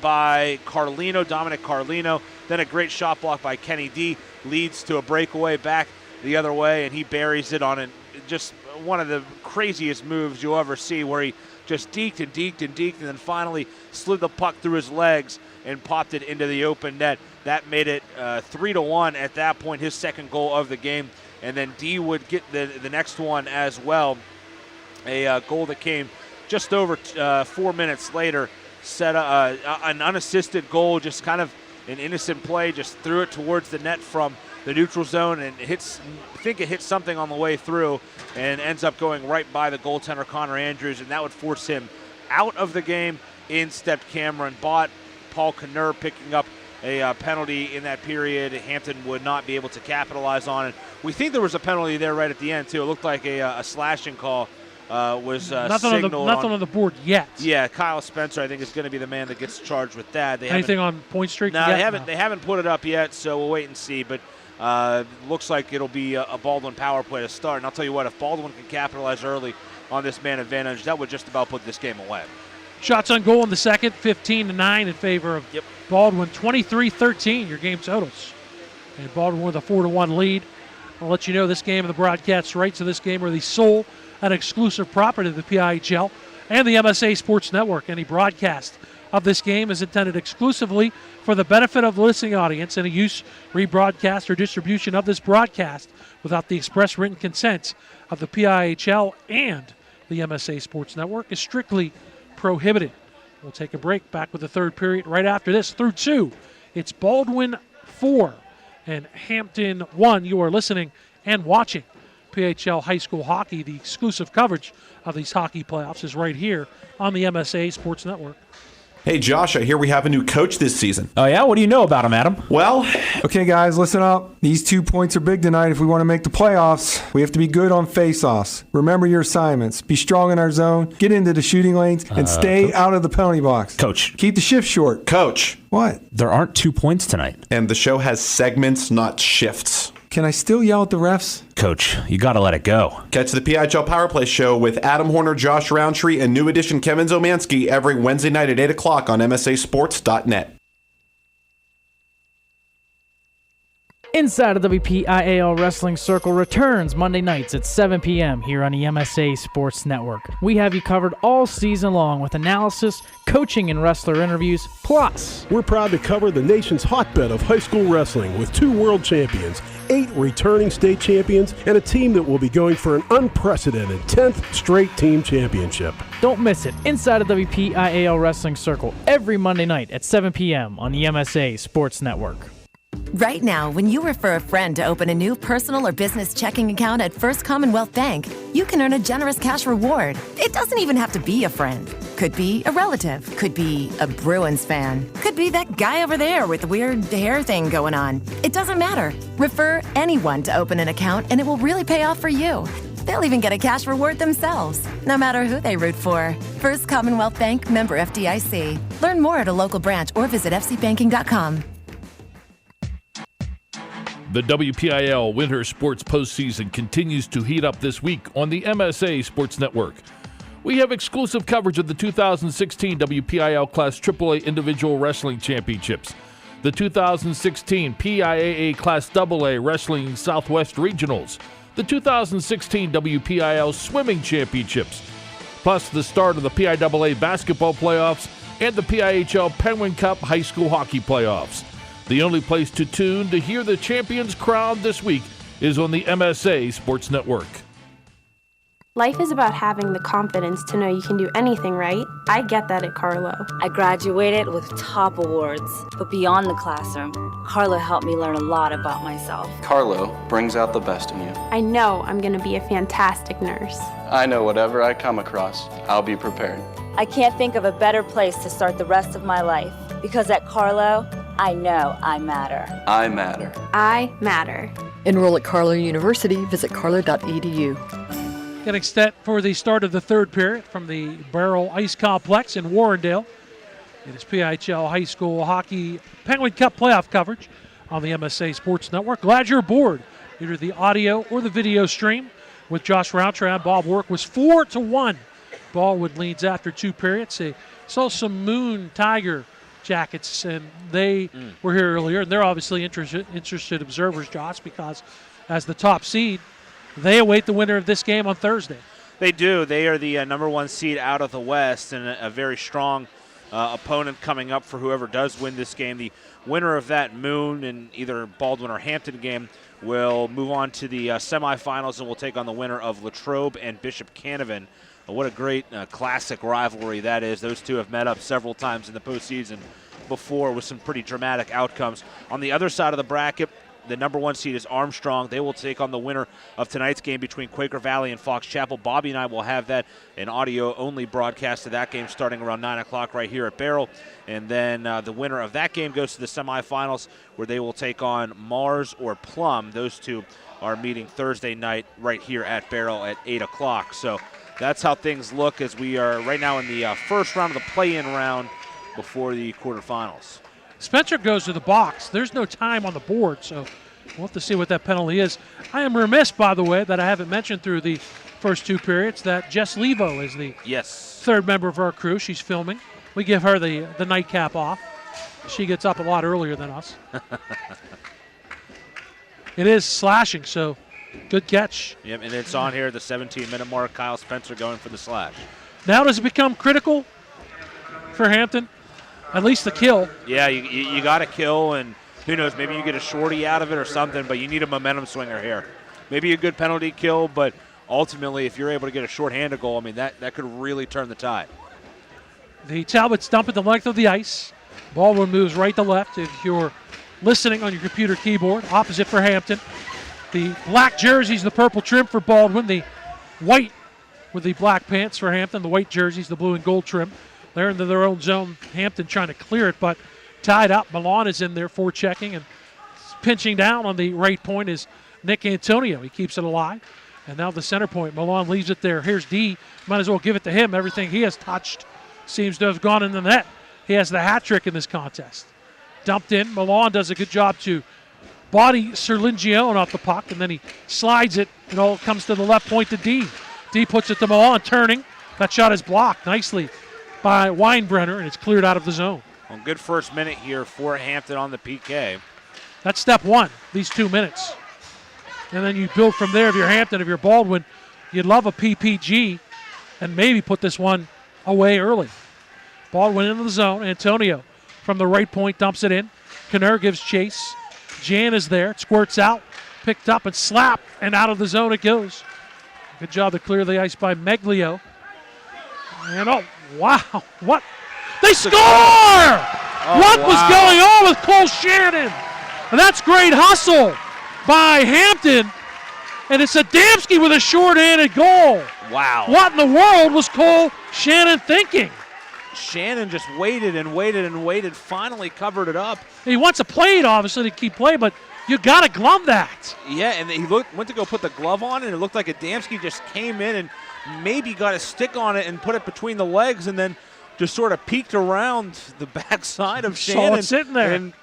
by Dominic Carlino. Then a great shot block by Kenny D leads to a breakaway back the other way, and he buries it on just one of the craziest moves you'll ever see, where he just deked and then finally slid the puck through his legs and popped it into the open net. That made it 3-1 at that point, his second goal of the game. And then D would get the next one as well. A goal that came just over 4 minutes later, set an unassisted goal, just kind of an innocent play, just threw it towards the net from the neutral zone, and I think it hits something on the way through and ends up going right by the goaltender Connor Andrews, and that would force him out of the game. In stepped Cameron Bott. Paul Knurr picking up a penalty in that period. Hampton would not be able to capitalize on it. We think there was a penalty there right at the end too. It looked like a slashing call was signaled. Nothing on the board yet. Yeah, Kyle Spencer I think is going to be the man that gets charged with that. Anything on point streak? No, they haven't put it up yet, so we'll wait and see. But looks like it'll be a Baldwin power play to start. And I'll tell you what, if Baldwin can capitalize early on this man advantage, that would just about put this game away. Shots on goal in the second, 15-9 in favor of Baldwin. 23-13, your game totals. And Baldwin with a 4-1 lead. I'll let you know this game and the broadcast rights of this game are the sole and exclusive property of the PIHL and the MSA Sports Network. Any broadcast of this game is intended exclusively for the benefit of the listening audience. Any use, rebroadcast, or distribution of this broadcast without the express written consent of the PIHL and the MSA Sports Network is strictly prohibited. We'll take a break. Back with the third period right after this. Through 2, it's Baldwin 4 and Hampton 1. You are listening and watching PHL High School Hockey. The exclusive coverage of these hockey playoffs is right here on the MSA Sports Network. Hey, Josh, I hear we have a new coach this season. Oh, yeah? What do you know about him, Adam? Well, okay, guys, listen up. These 2 points are big tonight if we want to make the playoffs. We have to be good on face-offs. Remember your assignments. Be strong in our zone, get into the shooting lanes, and stay Coach? out of the penalty box. Coach. Keep the shift short. Coach. What? There aren't 2 points tonight. And the show has segments, not shifts. Can I still yell at the refs? Coach, you got to let it go. Catch the PIHL Power Play Show with Adam Horner, Josh Rowntree, and new edition Kevin Zomansky every Wednesday night at 8 o'clock on MSASports.net. Inside of WPIHL Wrestling Circle returns Monday nights at 7 p.m. here on the MSA Sports Network. We have you covered all season long with analysis, coaching, and wrestler interviews. Plus, we're proud to cover the nation's hotbed of high school wrestling with 2 world champions, 8 returning state champions, and a team that will be going for an unprecedented 10th straight team championship. Don't miss it. Inside of WPIHL Wrestling Circle every Monday night at 7 p.m. on the MSA Sports Network. Right now, when you refer a friend to open a new personal or business checking account at First Commonwealth Bank, you can earn a generous cash reward. It doesn't even have to be a friend. Could be a relative. Could be a Bruins fan. Could be that guy over there with the weird hair thing going on. It doesn't matter. Refer anyone to open an account and it will really pay off for you. They'll even get a cash reward themselves, no matter who they root for. First Commonwealth Bank, member FDIC. Learn more at a local branch or visit fcbanking.com. The WPIHL Winter Sports Postseason continues to heat up this week on the MSA Sports Network. We have exclusive coverage of the 2016 WPIHL Class AAA Individual Wrestling Championships, the 2016 PIAA Class AA Wrestling Southwest Regionals, the 2016 WPIHL Swimming Championships, plus the start of the PIAA Basketball Playoffs and the PIHL Penguin Cup High School Hockey Playoffs. The only place to tune to hear the champions crowned this week is on the MSA Sports Network. Life is about having the confidence to know you can do anything, right? I get that at Carlo. I graduated with top awards, but beyond the classroom, Carlo helped me learn a lot about myself. Carlo brings out the best in you. I know I'm going to be a fantastic nurse. I know whatever I come across, I'll be prepared. I can't think of a better place to start the rest of my life, because at Carlo, I know I matter. I matter. I matter. Enroll at Carlo University. Visit carlo.edu. Getting set for the start of the third period from the Baierl Ice Complex in Warrendale. It is PIHL High School Hockey Penguin Cup playoff coverage on the MSA Sports Network. Glad you're aboard, either the audio or the video stream with Josh Rowntree and Bob Orkwis. 4-1. Baldwin leads after 2 periods. They saw some Moon Tiger Jackets, and they were here earlier, and they're obviously interested observers, Josh, because as the top seed, they await the winner of this game on Thursday. They do. They are the number 1 seed out of the West, and a very strong opponent coming up for whoever does win this game. The winner of that Moon and either Baldwin or Hampton game will move on to the semifinals and will take on the winner of Latrobe and Bishop Canavan. What a great classic rivalry that is. Those two have met up several times in the postseason before with some pretty dramatic outcomes. On the other side of the bracket, the number 1 seed is Armstrong. They will take on the winner of tonight's game between Quaker Valley and Fox Chapel. Bobby and I will have that an audio-only broadcast of that game starting around 9 o'clock right here at Baierl. And then the winner of that game goes to the semifinals where they will take on Mars or Plum. Those two are meeting Thursday night right here at Baierl at 8 o'clock. So that's how things look as we are right now in the first round of the play-in round before the quarterfinals. Spencer goes to the box. There's no time on the board, so we'll have to see what that penalty is. I am remiss, by the way, that I haven't mentioned through the first 2 periods that Jess Levo is the third member of our crew. She's filming. We give her the nightcap off. She gets up a lot earlier than us. It is slashing, so good catch. Yep, and it's on here at the 17-minute mark. Kyle Spencer going for the slash. Now does it become critical for Hampton? At least the kill. Yeah, you got to kill, and who knows, maybe you get a shorty out of it or something, but you need a momentum swinger here. Maybe a good penalty kill, but ultimately if you're able to get a shorthanded goal, I mean, that could really turn the tide. The Talbots dump at the length of the ice. Baldwin moves right to left if you're listening on your computer keyboard. Opposite for Hampton. The black jerseys, the purple trim for Baldwin. The white with the black pants for Hampton. The white jerseys, the blue and gold trim. They're into their own zone. Hampton trying to clear it, but tied up. Milan is in there forechecking, and pinching down on the right point is Nick Antonio. He keeps it alive. And now the center point. Milan leaves it there. Here's D. Might as well give it to him. Everything he has touched seems to have gone in the net. He has the hat trick in this contest. Dumped in. Milan does a good job to body Serlingione off the puck, and then he slides it. It all comes to the left point to D. D puts it to Milan, turning. That shot is blocked nicely by Weinbrenner, and it's cleared out of the zone. Well, good first minute here for Hampton on the PK. That's step 1, these 2 minutes. And then you build from there. If you're Hampton, if you're Baldwin, you'd love a PPG and maybe put this one away early. Baldwin into the zone. Antonio from the right point dumps it in. Knurr gives chase. Jan is there. It squirts out. Picked up and slapped, and out of the zone it goes. Good job to clear the ice by Meglio. And oh, wow. What? They score! What was going on with Cole Shannon? And that's great hustle by Hampton. And it's Adamski with a short-handed goal. Wow. What in the world was Cole Shannon thinking? Shannon just waited and waited and waited, finally covered it up. He wants to play it, obviously, to keep playing, but you got to glove that. Yeah, and he went to go put the glove on, and it looked like Adamski just came in and maybe got a stick on it and put it between the legs, and then just sort of peeked around the backside of Shannon. Saw it sitting there. And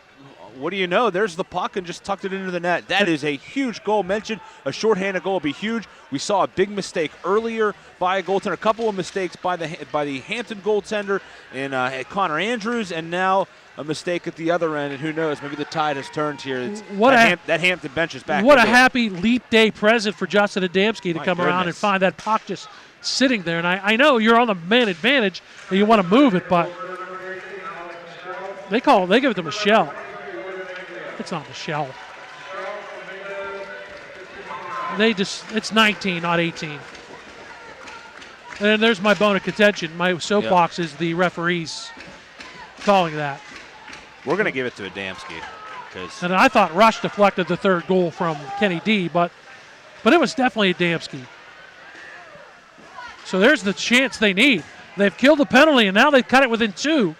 what do you know? There's the puck and just tucked it into the net. That is a huge goal. Mentioned a shorthanded goal would be huge. We saw a big mistake earlier by a goaltender, a couple of mistakes by the Hampton goaltender and Connor Andrews, and now a mistake at the other end. And who knows? Maybe the tide has turned here. That Hampton bench is back. What a happy leap day present for Justin Adamski to come around and find that puck just sitting there. And I know you're on the man advantage and you want to move it, but they give it to Michelle. It's not Michelle. It's 19, not 18. And there's my bone of contention. My soapbox is the referees calling that. We're going to give it to Adamski. And I thought Rush deflected the third goal from Kenny D, but it was definitely Adamski. So there's the chance they need. They've killed the penalty, and now they've cut it within 2.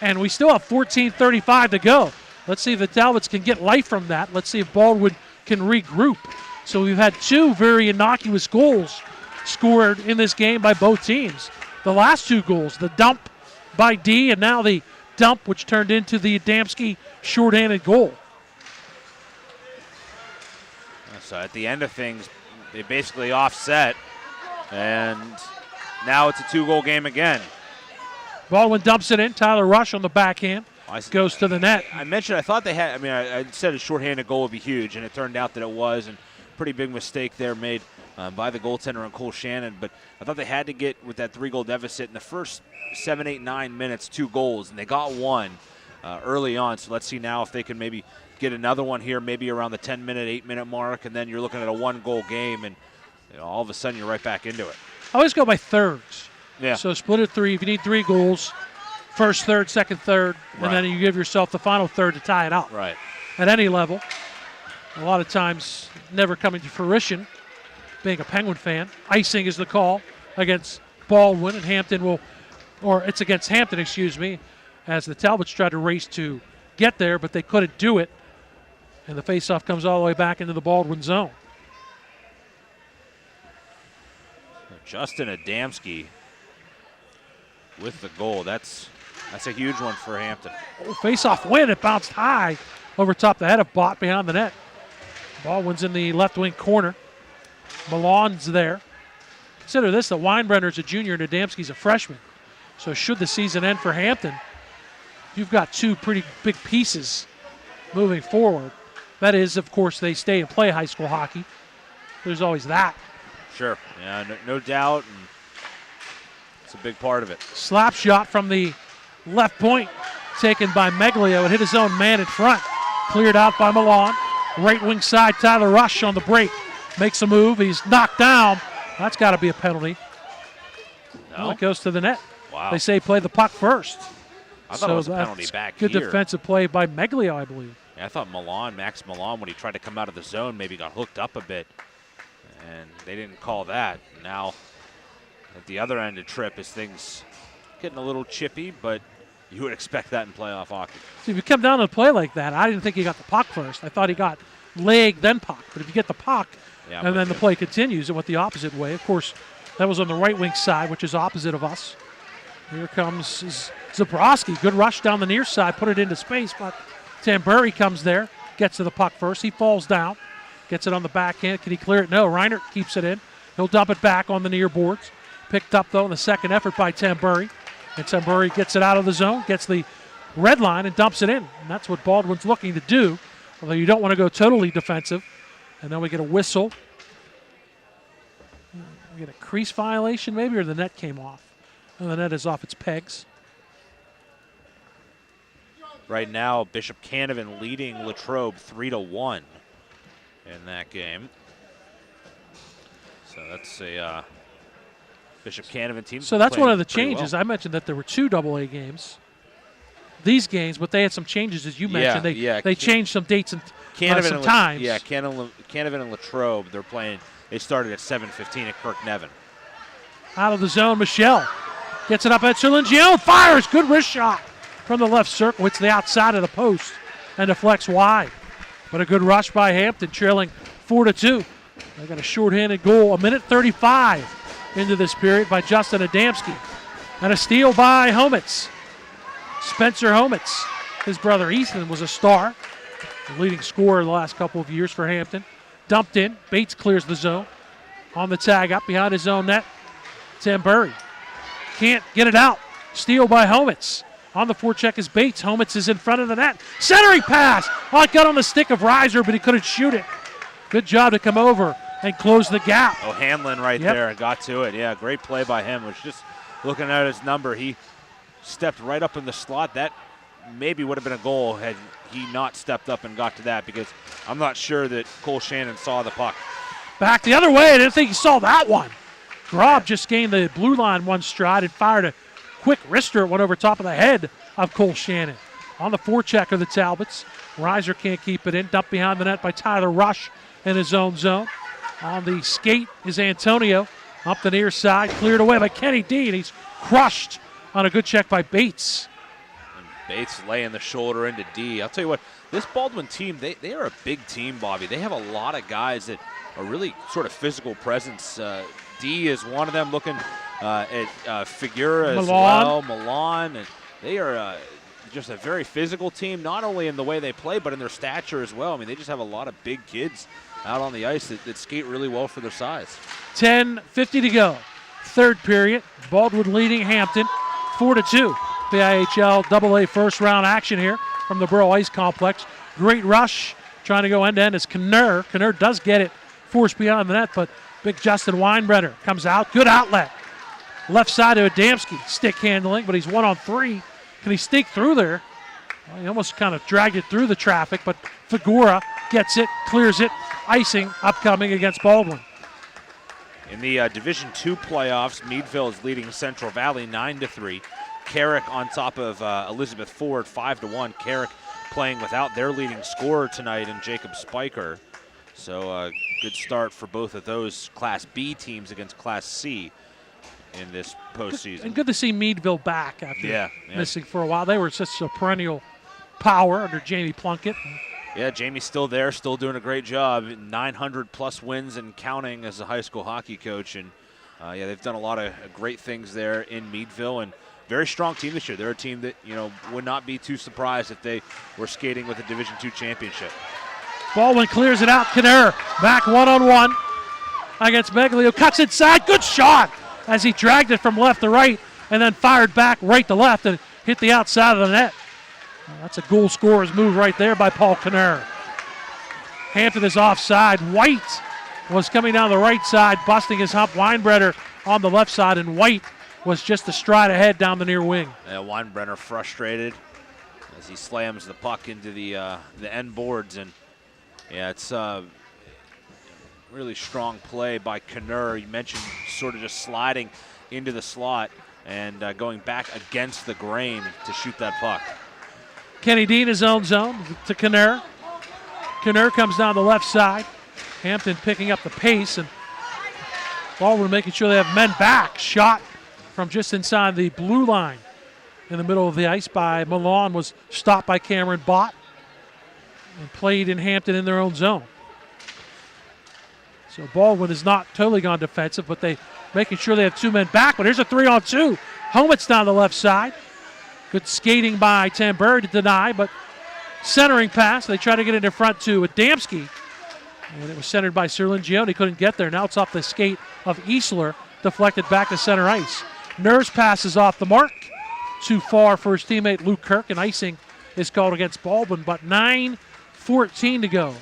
And we still have 14:35 to go. Let's see if the Talbots can get life from that. Let's see if Baldwin can regroup. So we've had 2 very innocuous goals scored in this game by both teams. The last 2 goals, the dump by D, and now the dump which turned into the Adamski shorthanded goal. So at the end of things, they basically offset, and now it's a 2-goal game again. Baldwin dumps it in. Tyler Rush on the backhand. Goes to the net. I mentioned I thought they had, I said a shorthanded goal would be huge, and it turned out that it was, and pretty big mistake there made by the goaltender and Cole Shannon. But I thought they had to get with that 3-goal deficit in the first 7, 8, 9 minutes, 2 goals, and they got one early on. So let's see now if they can maybe get another one here, maybe around the 10-minute, 8-minute mark, and then you're looking at a 1-goal game, and all of a sudden you're right back into it. I always go by thirds. Yeah. So split it 3. If you need 3 goals, first third, second third, and then you give yourself the final third to tie it up. Right. At any level. A lot of times never coming to fruition, being a Penguin fan. Icing is the call against Baldwin, and Hampton it's against Hampton, as the Talbots tried to race to get there, but they couldn't do it. And the faceoff comes all the way back into the Baldwin zone. Justin Adamski with the goal. That's a huge one for Hampton. Face-off win. It bounced high over top the head of Bott behind the net. Baldwin's in the left wing corner. Milan's there. Consider this, that Weinbrenner's a junior and Adamski's a freshman. So should the season end for Hampton, you've got 2 pretty big pieces moving forward. That is, of course, they stay and play high school hockey. There's always that. Sure. Yeah, no doubt. And it's a big part of it. Slap shot from the left point taken by Meglio. It hit his own man in front. Cleared out by Milan. Right wing side, Tyler Rush on the break. Makes a move. He's knocked down. That's got to be a penalty. No. Well, it goes to the net. Wow. They say play the puck first. I thought it was a penalty back good here. Good defensive play by Meglio, I believe. Yeah, I thought Max Milan, when he tried to come out of the zone, maybe got hooked up a bit. And they didn't call that. Now, at the other end of trip, is things getting a little chippy, but you would expect that in playoff hockey. See, if you come down to a play like that, I didn't think he got the puck first. I thought he got leg, then puck. But if you get the puck, and then the play continues, it went the opposite way. Of course, that was on the right wing side, which is opposite of us. Here comes Zabrowski. Good rush down the near side, put it into space, but Tambury comes there, gets to the puck first. He falls down. Gets it on the backhand. Can he clear it? No. Reinert keeps it in. He'll dump it back on the near boards. Picked up, though, in the second effort by Tambury. And Tambury gets it out of the zone, gets the red line, and dumps it in. And that's what Baldwin's looking to do, although you don't want to go totally defensive. And then we get a whistle. We get a crease violation, maybe, or the net came off. And the net is off its pegs. Right now, Bishop Canavan leading Latrobe 3-1. In that game. So that's a Bishop Canavan team. So that's one of the changes. Well. I mentioned that there were 2 AA games. These games, but they had some changes, as you mentioned. They changed some dates and some times. Yeah, Canavan and Latrobe, they started at 7:15 at Kirk Nevin. Out of the zone, Michelle gets it up at Serlingione, fires, good wrist shot from the left circle. It's the outside of the post and deflects wide. But a good rush by Hampton, trailing 4-2. They got a shorthanded goal, 1:35 into this period by Justin Adamski. And a steal by Homitz. Spencer Homitz. His brother Ethan was a star, the leading scorer the last couple of years for Hampton. Dumped in. Bates clears the zone. On the tag up behind his own net. Tambury can't get it out. Steal by Homitz. On the forecheck is Bates. Homitz is in front of the net. Centering pass. Oh, it got on the stick of Reiser, but he couldn't shoot it. Good job to come over and close the gap. Oh, Hanlon there and got to it. Yeah, great play by him. Was just looking at his number. He stepped right up in the slot. That maybe would have been a goal had he not stepped up and got to that, because I'm not sure that Cole Shannon saw the puck. Back the other way. I didn't think he saw that one. Grob just gained the blue line one stride and fired a quick wrister. It went over top of the head of Cole Shannon. On the forecheck of the Talbots. Reiser can't keep it in. Dumped behind the net by Tyler Rush in his own zone. On the skate is Antonio. Up the near side. Cleared away by Kenny Dean. He's crushed on a good check by Bates. And Bates laying the shoulder into D. I'll tell you what, this Baldwin team, they are a big team, Bobby. They have a lot of guys that are really sort of physical presence. D is one of them, looking at Figura as well, Milan. And they are just a very physical team, not only in the way they play, but in their stature as well. I mean, they just have a lot of big kids out on the ice that skate really well for their size. 10:50 to go. Third period. Baldwin leading Hampton 4-2. PIHL AA first round action here from the Baierl Ice Complex. Great rush. Trying to go end-to-end is Knurr. Knurr does get it forced beyond the net, but Big Justin Weinbrenner comes out. Good outlet. Left side to Adamski. Stick handling, but he's 1-on-3. Can he sneak through there? Well, he almost kind of dragged it through the traffic, but Figura gets it, clears it. Icing upcoming against Baldwin. In the Division II playoffs, Meadville is leading Central Valley 9-3. Carrick on top of Elizabeth Ford 5-1. Carrick playing without their leading scorer tonight in Jacob Spiker. So good start for both of those Class B teams against Class C in this postseason. And good to see Meadville back after missing for a while. They were such a perennial power under Jamie Plunkett. Yeah, Jamie's still there, still doing a great job. 900-plus wins and counting as a high school hockey coach. And, they've done a lot of great things there in Meadville. And very strong team this year. They're a team that, would not be too surprised if they were skating with a Division II championship. Baldwin clears it out. Kinner back 1-on-1 against Meglio. Cuts inside. Good shot as he dragged it from left to right and then fired back right to left and hit the outside of the net. That's a goal scorer's move right there by Paul Kinner. Hampton is offside. White was coming down the right side, busting his hump. Weinbrenner on the left side, and White was just a stride ahead down the near wing. Yeah, Weinbrenner frustrated as he slams the puck into the end boards. And, it's really strong play by Kinner. You mentioned sort of just sliding into the slot and going back against the grain to shoot that puck. Kenny Dean his own zone to Kinner. Kinner comes down the left side. Hampton picking up the pace, and Baldwin making sure they have men back. Shot from just inside the blue line in the middle of the ice by Milan was stopped by Cameron Bott and played in Hampton in their own zone. So Baldwin has not totally gone defensive, but they making sure they have two men back. But here's a 3-on-2. Homet's down the left side. Good skating by Tambur to deny, but centering pass. They try to get it in front to Adamski. And it was centered by Sir Lingione. He couldn't get there. Now it's off the skate of Easler, deflected back to center ice. Nurse passes off the mark. Too far for his teammate Luke Kirk, and icing is called against Baldwin, but 9:14 to go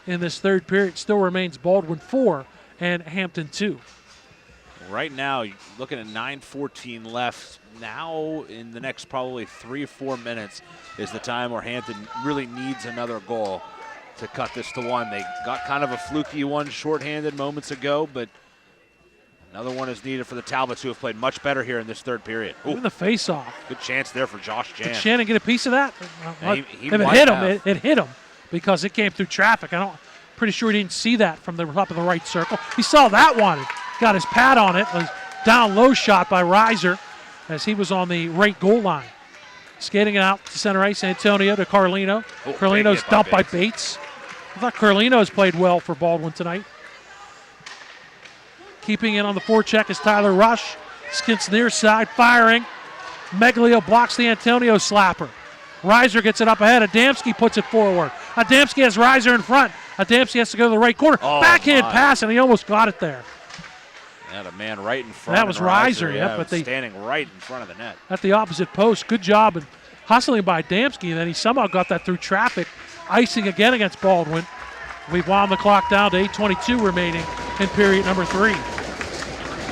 in this third period. Still remains Baldwin 4 and Hampton 2. Right now, you're looking at 9:14 left. Now, in the next probably 3 or 4 minutes, is the time where Hampton really needs another goal to cut this to 1. They got kind of a fluky one shorthanded moments ago, but another one is needed for the Talbots, who have played much better here in this third period. Ooh, the face-off. Good chance there for Josh Jan. Did Shannon get a piece of that? Yeah, if it hit him, it hit him because it came through traffic. Pretty sure he didn't see that from the top of the right circle. He saw that one. Got his pad on it. Was down low shot by Reiser as he was on the right goal line. Skating it out to center ice, Antonio to Carlino. Carlino's dumped by Bates. I thought Carlino's played well for Baldwin tonight. Keeping it on the forecheck is Tyler Rush. Skins near side, firing. Meglio blocks the Antonio slapper. Reiser gets it up ahead. Adamski puts it forward. Adamski has Reiser in front. Adamski has to go to the right corner. Backhand pass, and he almost got it there. Had a man right in front. That was Reiser, but they standing right in front of the net. At the opposite post. Good job and hustling by Adamski, and then he somehow got that through traffic. Icing again against Baldwin. We've wound the clock down to 8:22 remaining in period number 3.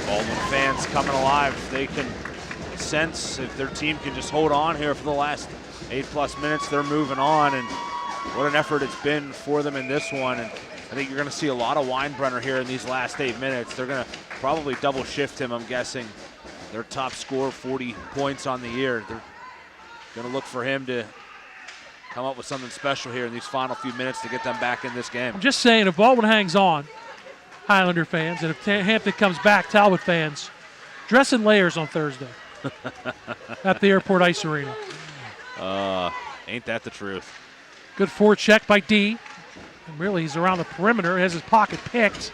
Baldwin fans coming alive. They can sense if their team can just hold on here for the last 8+ minutes, they're moving on, and what an effort it's been for them in this one. And I think you're going to see a lot of Weinbrenner here in these last 8 minutes. They're going to probably double shift him, I'm guessing. Their top scorer, 40 points on the year. They're going to look for him to come up with something special here in these final few minutes to get them back in this game. I'm just saying, if Baldwin hangs on, Highlander fans, and if Hampton comes back, Talbot fans, dress in layers on Thursday at the Airport Ice Arena. Ain't that the truth? Good forecheck by D. And really, he's around the perimeter, has his pocket picked.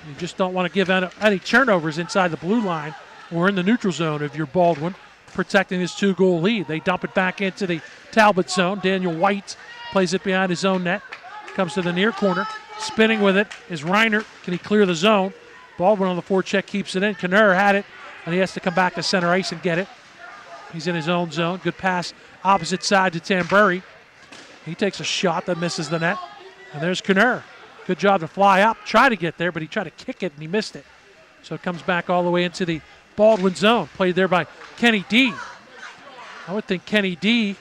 You just don't want to give any turnovers inside the blue line or in the neutral zone if you're Baldwin, protecting his 2-goal lead. They dump it back into the Talbot zone. Daniel White plays it behind his own net. Comes to the near corner. Spinning with it is Reiner. Can he clear the zone? Baldwin on the forecheck keeps it in. Kinner had it, and he has to come back to center ice and get it. He's in his own zone. Good pass opposite side to Tamburi. He takes a shot that misses the net. And there's Kinner. Good job to fly up, try to get there, but he tried to kick it and he missed it. So it comes back all the way into the Baldwin zone, played there by Kenny D. I would think Kenny D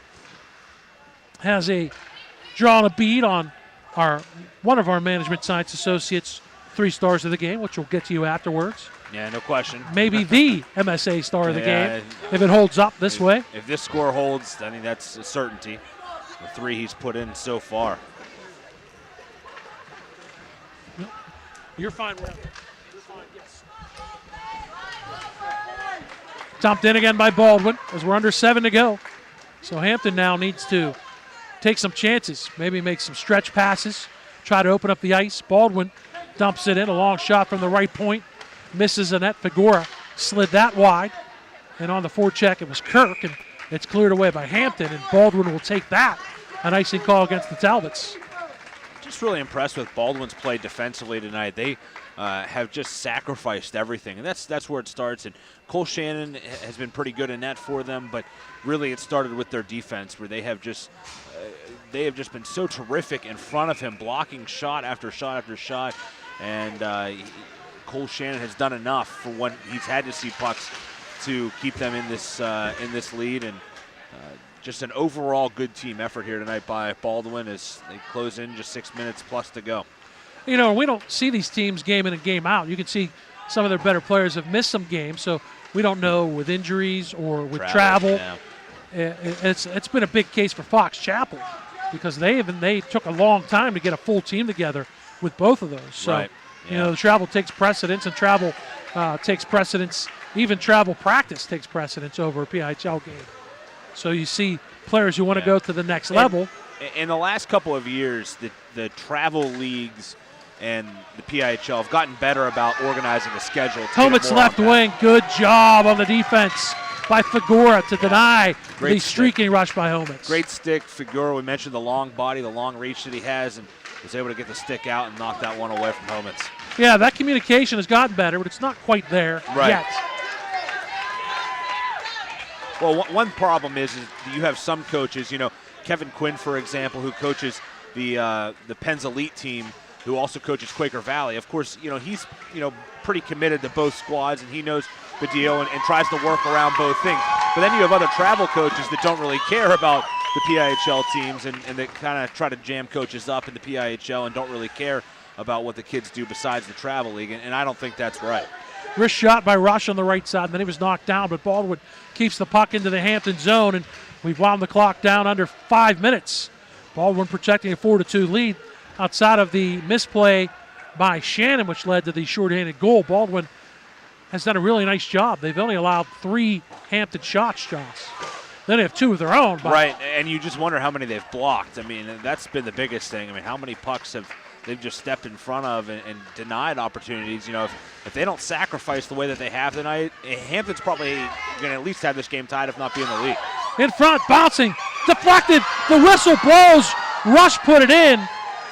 has drawn a bead on one of our management science associates' 3 stars of the game, which we'll get to you afterwards. Yeah, no question. Maybe the MSA star of the game, if it holds up this way. If this score holds, I think that's a certainty. The 3 he's put in so far. You're fine with it. You're fine, yes. Dumped in again by Baldwin as we're under 7 to go. So Hampton now needs to take some chances, maybe make some stretch passes, try to open up the ice. Baldwin dumps it in, a long shot from the right point. Misses a net. Figura slid that wide. And on the forecheck, it was Kirk, and it's cleared away by Hampton, and Baldwin will take that. An icing call against the Talbots. Just really impressed with Baldwin's play defensively tonight. They have just sacrificed everything, and that's where it starts. And Cole Shannon has been pretty good in net for them, but really it started with their defense, where they have just been so terrific in front of him, blocking shot after shot after shot. And Cole Shannon has done enough for when he's had to see pucks to keep them in this lead, and just an overall good team effort here tonight by Baldwin as they close in just 6 minutes plus to go. You know, we don't see these teams game in and game out. You can see some of their better players have missed some games, so we don't know with injuries or with travel. Yeah. It's been a big case for Fox Chapel because they took a long time to get a full team together with both of those. So, right. You know, the travel takes precedence, and travel takes precedence. Even travel practice takes precedence over a PIHL game. So you see players who want to go to the next level. In the last couple of years, the travel leagues and the PIHL have gotten better about organizing a schedule. Helmet's left wing, good job on the defense by Figura to deny the streaking rush by Helmet's. Great stick, Figura. We mentioned the long body, the long reach that he has, and was able to get the stick out and knock that one away from Helmet's. Yeah, that communication has gotten better, but it's not quite there yet. Well, one problem is you have some coaches, Kevin Quinn, for example, who coaches the Penn's Elite team, who also coaches Quaker Valley. Of course, he's pretty committed to both squads, and he knows the deal and tries to work around both things. But then you have other travel coaches that don't really care about the PIHL teams and that kind of try to jam coaches up in the PIHL and don't really care about what the kids do besides the travel league, and I don't think that's right. Wrist shot by Rush on the right side, and then he was knocked down, but Baldwin keeps the puck into the Hampton zone, and we've wound the clock down under 5 minutes. Baldwin protecting a 4-2 lead outside of the misplay by Shannon, which led to the shorthanded goal. Baldwin has done a really nice job. They've only allowed 3 Hampton shots, Josh. Then they have 2 of their own. Right, and you just wonder how many they've blocked. I mean, that's been the biggest thing. I mean, how many pucks have they've just stepped in front of and denied opportunities. If they don't sacrifice the way that they have tonight, Hampton's probably going to at least have this game tied, if not be in the lead. In front, bouncing, deflected, the whistle blows. Rush put it in.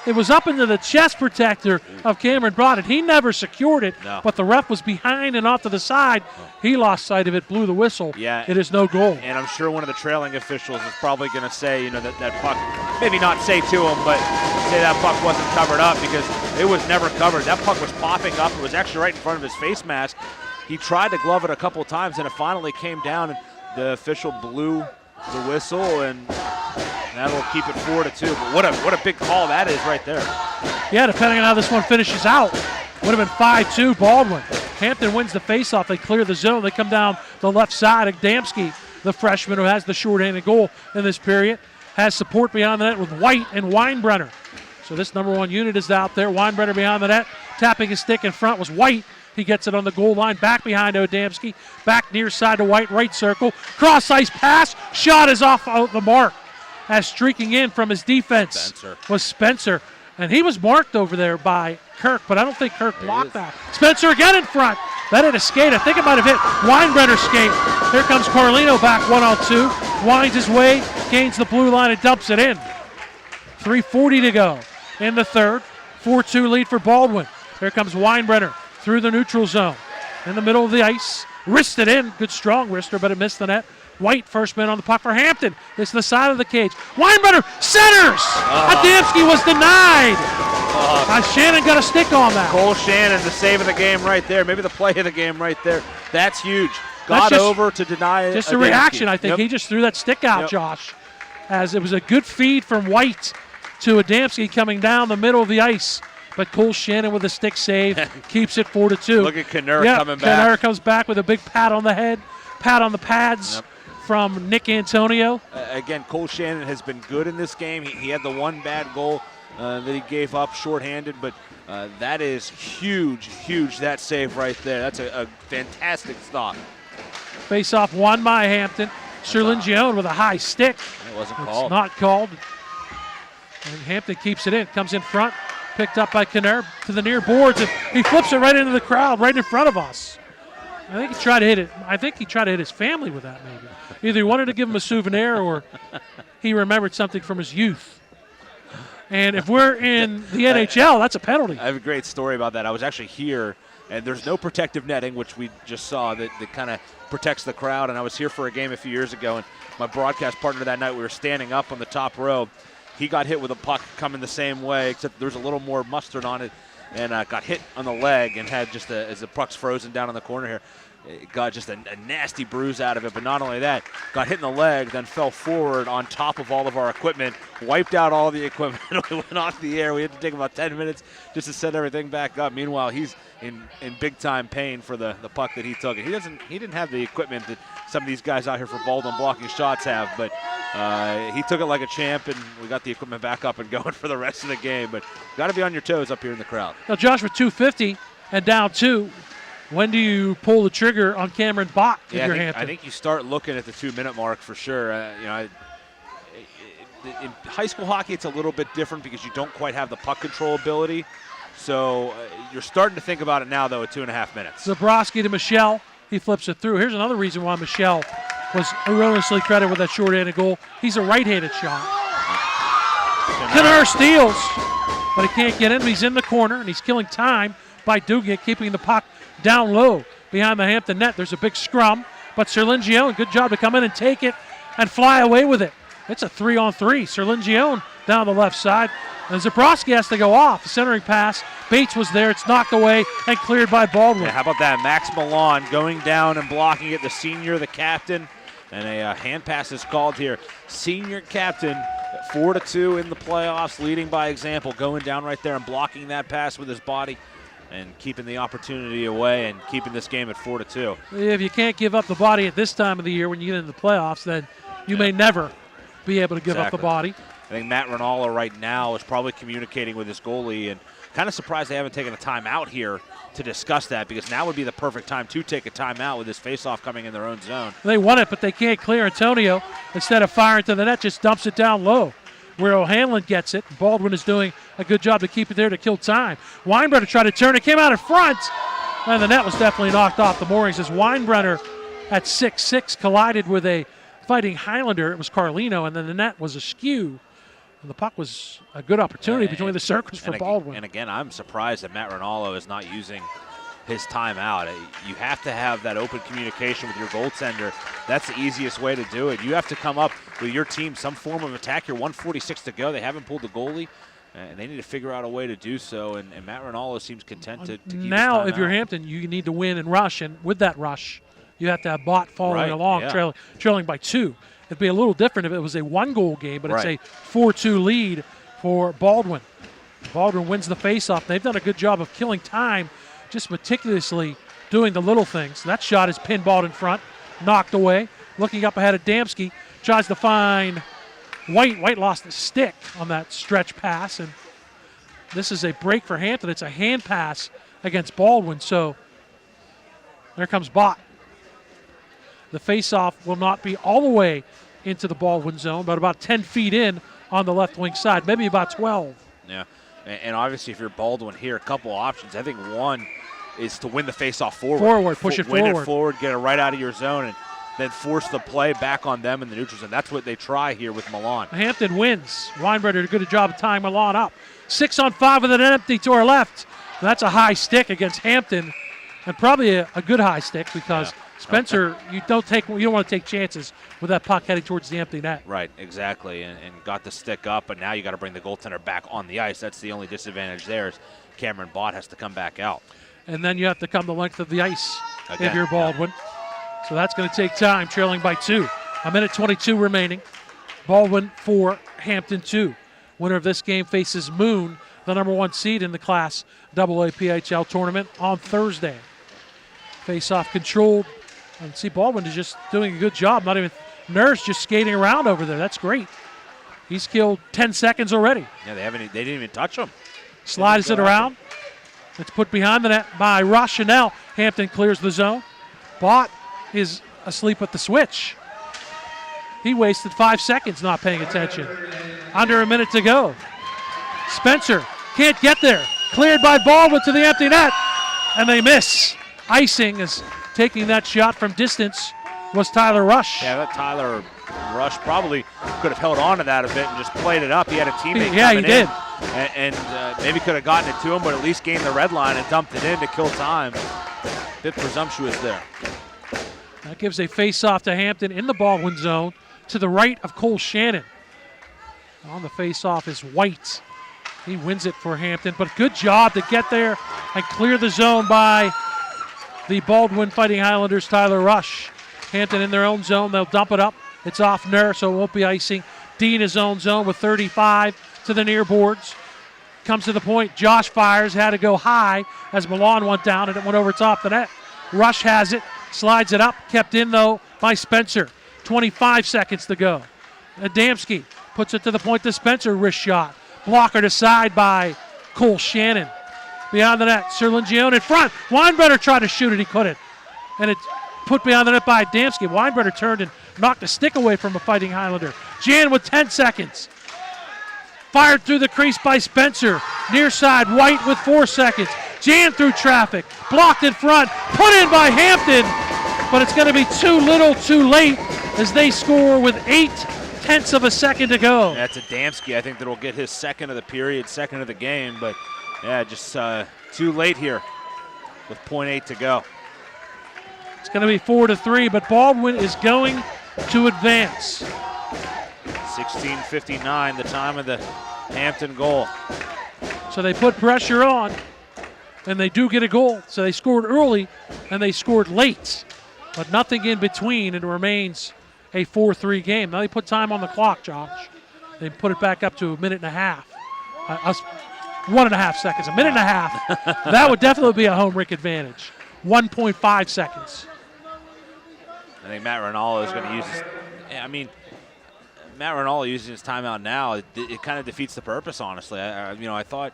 It was up into the chest protector of Cameron Brodden. He never secured it, but the ref was behind and off to the side. He lost sight of it, blew the whistle. Yeah, it is no goal. And I'm sure one of the trailing officials is probably going to say, that puck, maybe not say to him, but say that puck wasn't covered up because it was never covered. That puck was popping up. It was actually right in front of his face mask. He tried to glove it a couple of times, and it finally came down, and the official blew the whistle, and that'll keep it 4-2. But what a big call that is right there. Yeah, depending on how this one finishes out, would have been 5-2 Baldwin. Hampton wins the faceoff. They clear the zone. They come down the left side. Adamski, the freshman who has the shorthanded goal in this period, has support behind the net with White and Weinbrenner. So this number 1 unit is out there. Weinbrenner behind the net, tapping his stick in front was White. He gets it on the goal line, back behind Odamski, back near side to White, right circle. Cross ice pass, shot is off the mark. As streaking in from his defense was Spencer. And he was marked over there by Kirk, but I don't think Kirk blocked that. Spencer again in front. That hit a skate. I think it might have hit Weinbrenner's skate. Here comes Carlino back 1-on-2. Winds his way, gains the blue line and dumps it in. 3:40 to go in the third. 4-2 lead for Baldwin. Here comes Weinbrenner through the neutral zone. In the middle of the ice. Wristed in. Good strong wrister, but it missed the net. White, first man on the puck for Hampton. It's the side of the cage. Weinbrenner centers! Adamski was denied. Shannon got a stick on that. Cole Shannon, the save of the game right there. Maybe the play of the game right there. That's huge. Got over to deny it. Just a reaction, I think. He just threw that stick out, Josh, as it was a good feed from White to Adamski coming down the middle of the ice. But Cole Shannon with a stick save keeps it 4-2. Look at Knurr coming back. Knurr comes back with a big pat on the head, pat on the pads from Nick Antonio. Again, Cole Shannon has been good in this game. He had the one bad goal that he gave up shorthanded, but that is huge, that save right there. That's a fantastic stop. Face-off won by Hampton. Serlingione with a high stick. It wasn't called. It's not called. And Hampton keeps it in, comes in front, picked up by Knurr to the near boards, and he flips it right into the crowd, right in front of us. I think he tried to hit it. I think he tried to hit his family with that, maybe. Either he wanted to give him a souvenir or he remembered something from his youth. And if we're in the NHL, that's a penalty. I have a great story about that. I was actually here, and there's no protective netting, which we just saw, that kind of protects the crowd. And I was here for a game a few years ago, and my broadcast partner that night, we were standing up on the top row. He got hit with a puck coming the same way, except there's a little more mustard on it, and got hit on the leg and had just as the puck's frozen down in the corner here, got just a nasty bruise out of it. But not only that, got hit in the leg, then fell forward on top of all of our equipment, wiped out all the equipment. We went off the air. We had to take about 10 minutes just to set everything back up. Meanwhile, he's in big time pain for the puck that he took. And he didn't have the equipment that some of these guys out here for Baldwin blocking shots have, but he took it like a champ, and we got the equipment back up and going for the rest of the game. But got to be on your toes up here in the crowd. Now, Josh, with 2:50 and down 2, when do you pull the trigger on Cameron Bach if you're Hampton? I think you start looking at the 2-minute mark for sure. In high school hockey, it's a little bit different because you don't quite have the puck control ability. So you're starting to think about it now, though, at 2.5 minutes. Zabrowski to Michelle. He flips it through. Here's another reason why Michelle was erroneously credited with that short-handed goal. He's a right-handed shot. Knurr steals, but he can't get in. He's in the corner, and he's killing time by doing it, keeping the puck down low behind the Hampton net. There's a big scrum, but Serlingione, good job to come in and take it and fly away with it. It's a 3-on-3. Serlingione down the left side. And Zabrowski has to go off. The centering pass. Bates was there. It's knocked away and cleared by Baldwin. Yeah, how about that? Max Milan going down and blocking it. The senior, the captain. And a hand pass is called here. Senior captain, 4-2 in the playoffs, leading by example, going down right there and blocking that pass with his body and keeping the opportunity away and keeping this game at 4-2. If you can't give up the body at this time of the year when you get into the playoffs, then you may never be able to give up the body. I think Matt Rinaldo right now is probably communicating with his goalie, and kind of surprised they haven't taken a timeout here to discuss that, because now would be the perfect time to take a timeout with this faceoff coming in their own zone. They want it, but they can't clear. Antonio, instead of firing to the net, just dumps it down low where O'Hanlon gets it. Baldwin is doing a good job to keep it there to kill time. Weinbrenner tried to turn it, came out in front, and the net was definitely knocked off the moorings as Weinbrenner at 6'6" collided with a fighting Highlander. It was Carlino, and then the net was askew. And the puck was a good opportunity between the circles for Baldwin. And again, I'm surprised that Matt Rinaldo is not using his timeout. You have to have that open communication with your goaltender. That's the easiest way to do it. You have to come up with your team some form of attack. You're 1:46 to go. They haven't pulled the goalie, and they need to figure out a way to do so. And Matt Rinaldo seems content to keep now, his if you're Hampton, you need to win and rush. And with that rush, you have to have Bott following along, trailing by 2. It'd be a little different if it was a 1-goal game, but it's a 4-2 lead for Baldwin. Baldwin wins the faceoff. They've done a good job of killing time, just meticulously doing the little things. That shot is pinballed in front, knocked away. Looking up ahead of Adamski, tries to find White. White lost the stick on that stretch pass, and this is a break for Hampton. It's a hand pass against Baldwin, so there comes Bott. The faceoff will not be all the way into the Baldwin zone, but about 10 feet in on the left wing side, maybe about 12. Yeah, and obviously if you're Baldwin here, a couple options. I think one is to win the faceoff forward. Push it win forward. Win it forward, get it right out of your zone, and then force the play back on them in the neutral zone. That's what they try here with Milan. Hampton wins. Weinbrenner did a good job of tying Milan up. 6-on-5 with an empty to our left. That's a high stick against Hampton, and probably a good high stick because Spencer, you don't want to take chances with that puck heading towards the empty net. Right, exactly, and got the stick up, but now you got to bring the goaltender back on the ice. That's the only disadvantage there is Cameron Bott has to come back out. And then you have to come the length of the ice Again, if you're Baldwin. So that's going to take time, trailing by 2. 1:22 remaining. Baldwin 4, Hampton 2. Winner of this game faces Moon, the number 1 seed in the Class AA PIHL tournament on Thursday. Face-off controlled. And see, Baldwin is just doing a good job. Not even Nurse just skating around over there. That's great. He's killed 10 seconds already. Yeah, they didn't even touch him. Slides it around. It's put behind the net by Ross Chanel. Hampton clears the zone. Bott is asleep at the switch. He wasted 5 seconds not paying attention. Under a minute to go. Spencer can't get there. Cleared by Baldwin to the empty net. And they miss. Icing is taking that shot from distance was Tyler Rush. Yeah, that Tyler Rush probably could have held on to that a bit and just played it up. He had a teammate Yeah, he did. And maybe could have gotten it to him, but at least gained the red line and dumped it in to kill time. Bit presumptuous there. That gives a face-off to Hampton in the Baldwin zone to the right of Cole Shannon. On the face-off is White. He wins it for Hampton, but good job to get there and clear the zone by the Baldwin Fighting Highlanders' Tyler Rush. Hampton in their own zone. They'll dump it up. It's off Nur, so it won't be icing. Dean his own zone with 35 to the near boards. Comes to the point. Josh fires. Had to go high as Milan went down, and it went over top the net. Rush has it. Slides it up. Kept in, though, by Spencer. 25 seconds to go. Adamski puts it to the point to Spencer. Wrist shot. Blockered aside by Cole Shannon. Beyond the net, Serlingione in front. Weinbrenner tried to shoot it, he couldn't. And it's put beyond the net by Adamski. Weinbrenner turned and knocked a stick away from a Fighting Highlander. Jan with 10 seconds. Fired through the crease by Spencer. Near side, White with 4 seconds. Jan through traffic. Blocked in front. Put in by Hampton. But it's going to be too little, too late as they score with 0.8 of a second to go. That's Adamski. I think that'll get his second of the period, second of the game. But yeah, just too late here with 0.8 to go. It's going to be 4-3, but Baldwin is going to advance. 16:59, the time of the Hampton goal. So they put pressure on, and they do get a goal. So they scored early, and they scored late, but nothing in between, and it remains a 4-3 game. Now they put time on the clock, Josh. They put it back up to a minute and a half. 1.5 seconds, a minute and a half. That would definitely be a home rink advantage. 1.5 seconds. I think Matt Rinaldo is going to use his. Matt Rinaldo using his timeout now, it kind of defeats the purpose, honestly. I thought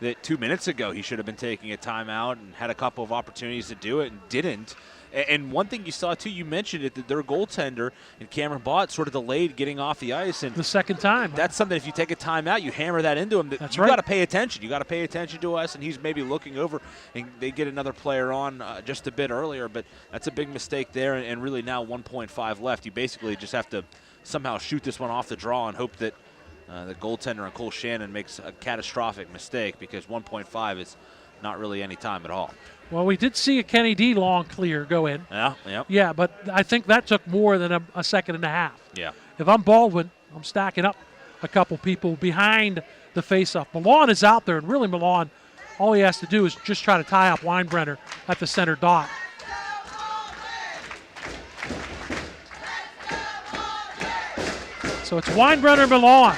that 2 minutes ago he should have been taking a timeout and had a couple of opportunities to do it and didn't. And one thing you saw, too, you mentioned it, that their goaltender and Cameron Bott sort of delayed getting off the ice. And the second time. That's something, if you take a timeout, you hammer that into him. That's you right. got to pay attention. You got to pay attention to us, and he's maybe looking over, and they get another player on just a bit earlier. But that's a big mistake there, and really now 1.5 left. You basically just have to somehow shoot this one off the draw and hope that the goaltender and Cole Shannon makes a catastrophic mistake, because 1.5 is not really any time at all. Well, we did see a Kenny D long clear go in. Yeah, but I think that took more than a second and a half. Yeah. If I'm Baldwin, I'm stacking up a couple people behind the faceoff. Milan is out there, and really Milan, all he has to do is just try to tie up Weinbrenner at the center dot. So it's Weinbrenner, Milan.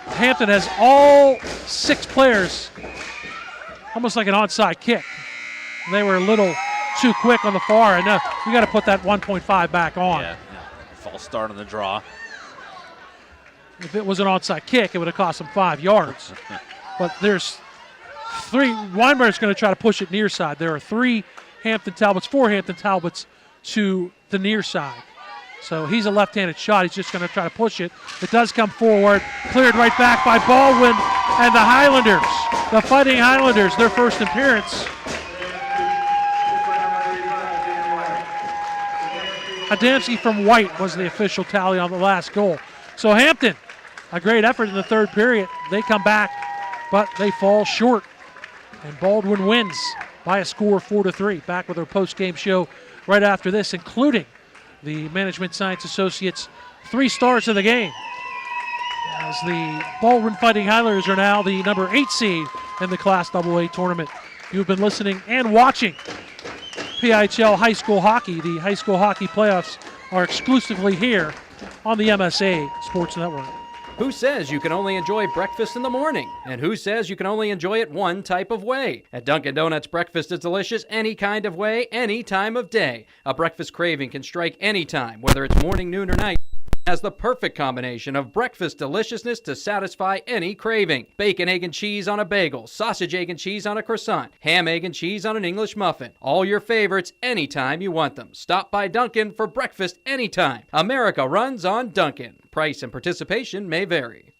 Hampton has all 6 players, almost like an onside kick. They were a little too quick on the far, and you got to put that 1.5 back on. Yeah. False start on the draw. If it was an onside kick, it would have cost them 5 yards. But there's 3. Weinberg's going to try to push it near side. There are 4 Hampton Talbots to the near side. So he's a left-handed shot. He's just going to try to push it. It does come forward. Cleared right back by Baldwin and the Highlanders. The Fighting Highlanders, their first appearance. Adamski from White was the official tally on the last goal. So Hampton, a great effort in the third period. They come back, but they fall short. And Baldwin wins by a score of 4-3. Back with our post-game show right after this, including the Management Science Associates 3 stars of the game. As the Baldwin Fighting Highlanders are now the number 8 seed in the Class AA tournament. You've been listening and watching PIHL High School Hockey. The high school hockey playoffs are exclusively here on the MSA Sports Network. Who says you can only enjoy breakfast in the morning? And who says you can only enjoy it one type of way? At Dunkin' Donuts, breakfast is delicious any kind of way, any time of day. A breakfast craving can strike any time, whether it's morning, noon, or night. Has the perfect combination of breakfast deliciousness to satisfy any craving. Bacon, egg, and cheese on a bagel, sausage, egg, and cheese on a croissant, ham, egg, and cheese on an English muffin. All your favorites anytime you want them. Stop by Dunkin' for breakfast anytime. America runs on Dunkin'. Price and participation may vary.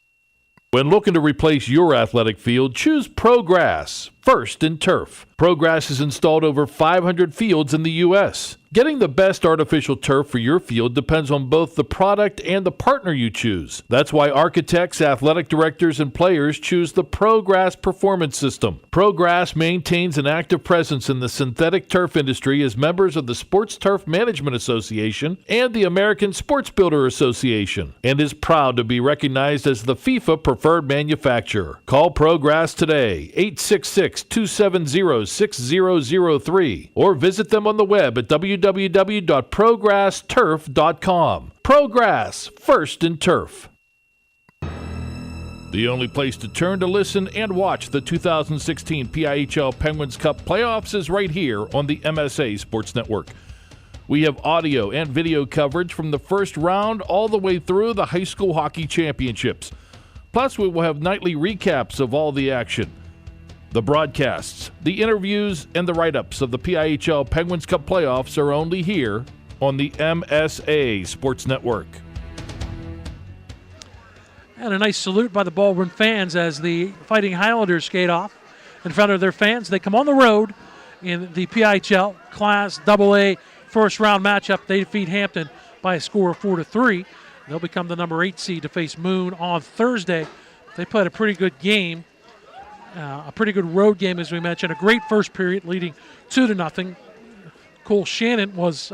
When looking to replace your athletic field, choose ProGrass, first in turf. ProGrass has installed over 500 fields in the U.S. Getting the best artificial turf for your field depends on both the product and the partner you choose. That's why architects, athletic directors, and players choose the ProGrass Performance System. ProGrass maintains an active presence in the synthetic turf industry as members of the Sports Turf Management Association and the American Sports Builder Association, and is proud to be recognized as the FIFA preferred manufacturer. Call ProGrass today, 866-270-6003, or visit them on the web at www.progressturf.com. ProGrass, first in turf. The only place to turn to listen and watch the 2016 PIHL Penguins Cup playoffs is right here on the MSA Sports Network. We have audio and video coverage from the first round all the way through the high school hockey championships. Plus, we will have nightly recaps of all the action. The broadcasts, the interviews, and the write-ups of the PIHL Penguins Cup playoffs are only here on the MSA Sports Network. And a nice salute by the Baldwin fans as the Fighting Highlanders skate off in front of their fans. They come on the road in the PIHL Class AA first-round matchup. They defeat Hampton by a score of 4-3. They'll become the number 8 seed to face Moon on Thursday. They played a pretty good game. A pretty good road game, as we mentioned. A great first period leading 2-0. Cole Shannon was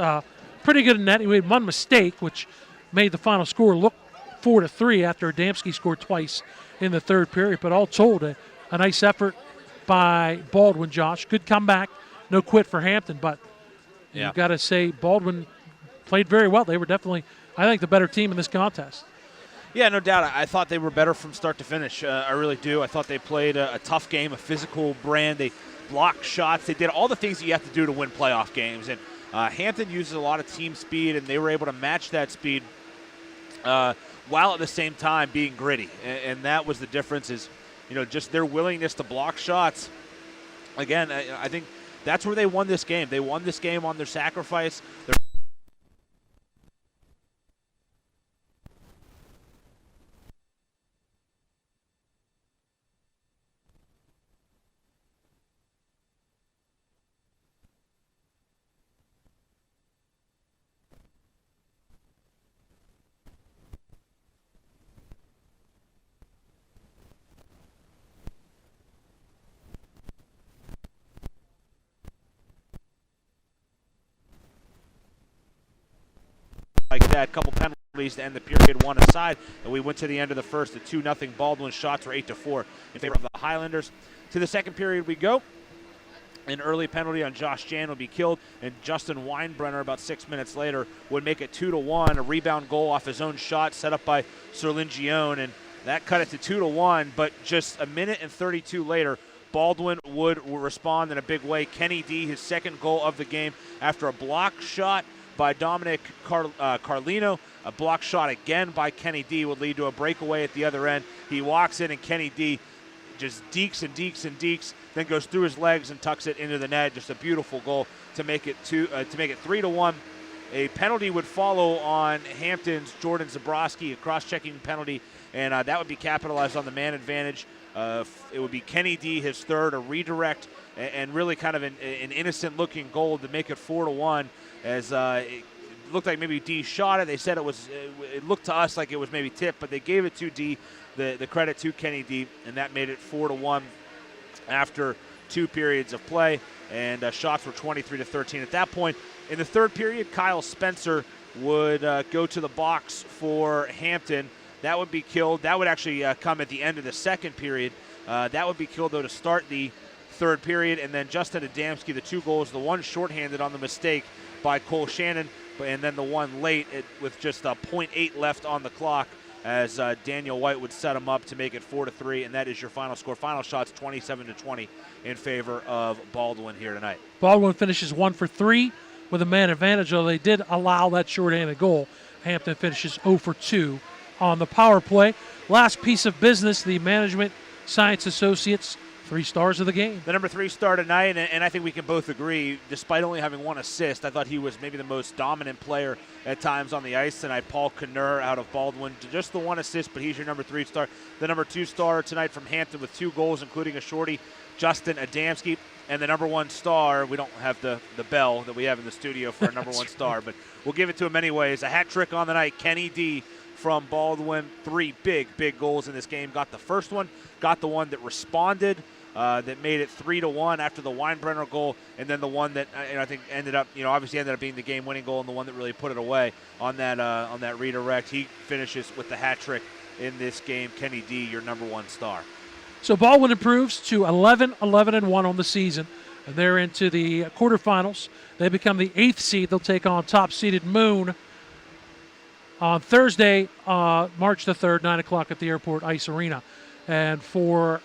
pretty good in that. He made one mistake, which made the final score look 4-3 after Adamski scored twice in the third period. But all told, a nice effort by Baldwin, Josh. Good comeback. No quit for Hampton, but you've got to say Baldwin played very well. They were definitely, I think, the better team in this contest. Yeah, no doubt. I thought they were better from start to finish. I really do. I thought they played a tough game, a physical brand. They blocked shots. They did all the things that you have to do to win playoff games. And Hampton uses a lot of team speed, and they were able to match that speed while at the same time being gritty. And that was the difference is, just their willingness to block shots. Again, I think that's where they won this game. They won this game on their sacrifice. Like that, couple penalties to end the period, one aside, and we went to the end of the first. The 2-0 Baldwin shots were 8-4 in favor of the Highlanders. To the second period we go. An early penalty on Josh Jan would be killed, and Justin Weinbrenner about 6 minutes later would make it 2-1. A rebound goal off his own shot set up by Serlingione, and that cut it to 2-1. But just a minute and 32 later, Baldwin would respond in a big way. Kenny D, his second goal of the game after a block shot by Dominic Carlino. A block shot again by Kenny D would lead to a breakaway at the other end. He walks in, and Kenny D just dekes and dekes and dekes, then goes through his legs and tucks it into the net. Just a beautiful goal to make it 3-1. A penalty would follow on Hampton's Jordan Zabrowski, a cross-checking penalty, and that would be capitalized on the man advantage. It would be Kenny D, his third, a redirect, and really kind of an innocent-looking goal to make it 4-1. As it looked like maybe D shot it. They said it looked to us like it was maybe tipped, but they gave it to D, the credit to Kenny D, and that made it 4-1 after 2 periods of play, and shots were 23-13. At that point, In the third period, Kyle Spencer would go to the box for Hampton. That would be killed. That would actually come at the end of the second period. That would be killed, though, to start the third period. And then Justin Adamski, the 2 goals, the one shorthanded on the mistake by Cole Shannon, and then the one late with just 0.8 left on the clock as Daniel White would set him up to make it 4-3, and that is your final score. Final shots 27-20 in favor of Baldwin here tonight. Baldwin finishes 1 for 3 with a man advantage, though they did allow that shorthanded goal. Hampton finishes 0 for 2 on the power play. Last piece of business, the Management Science Associates 3 stars of the game. The number 3 star tonight, and I think we can both agree, despite only having 1 assist, I thought he was maybe the most dominant player at times on the ice tonight. Paul Knurr out of Baldwin, just the 1 assist, but he's your number 3 star. The number 2 star tonight from Hampton with 2 goals, including a shorty, Justin Adamski. And the number 1 star, we don't have the bell that we have in the studio for our number 1 star, but we'll give it to him anyways. A hat trick on the night, Kenny D from Baldwin. 3 big goals in this game. Got the first one, got the one that responded, that made it 3-1 after the Weinbrenner goal, and then the one that I think ended up being the game-winning goal, and the one that really put it away on that redirect. He finishes with the hat trick in this game. Kenny D, your number 1 star. So Baldwin improves to 11-11-1 on the season, and they're into the quarterfinals. They become the 8th seed. They'll take on top-seeded Moon on Thursday, March the 3rd, 9 o'clock at the Airport Ice Arena. And for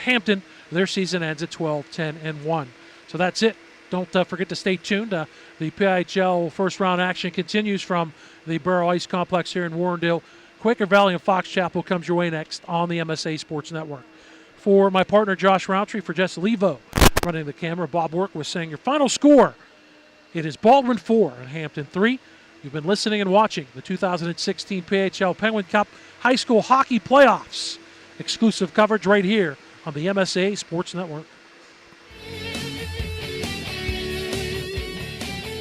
Hampton, their season ends at 12-10-1. So that's it. Don't forget to stay tuned. The PIHL first-round action continues from the Baierl Ice Complex here in Warrendale. Quaker Valley and Fox Chapel comes your way next on the MSA Sports Network. For my partner, Josh Rowntree, for Jess Levo running the camera, Bob Orkwis saying your final score. It is Baldwin 4 and Hampton 3. You've been listening and watching the 2016 PIHL Penguin Cup High School Hockey Playoffs. Exclusive coverage right here on the MSA Sports Network.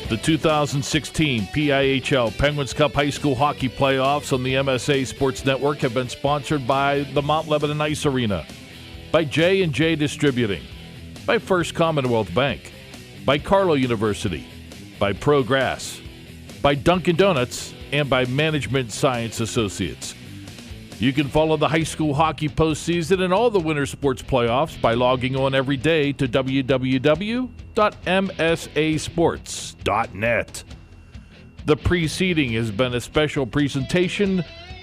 The 2016 PIHL Penguins Cup High School Hockey Playoffs on the MSA Sports Network have been sponsored by the Mount Lebanon Ice Arena, by J&J Distributing, by First Commonwealth Bank, by Carlow University, by Progress, by Dunkin' Donuts, and by Management Science Associates. You can follow the high school hockey postseason and all the winter sports playoffs by logging on every day to www.msasports.net. The preceding has been a special presentation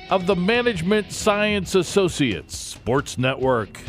of the Management Science Associates Sports Network.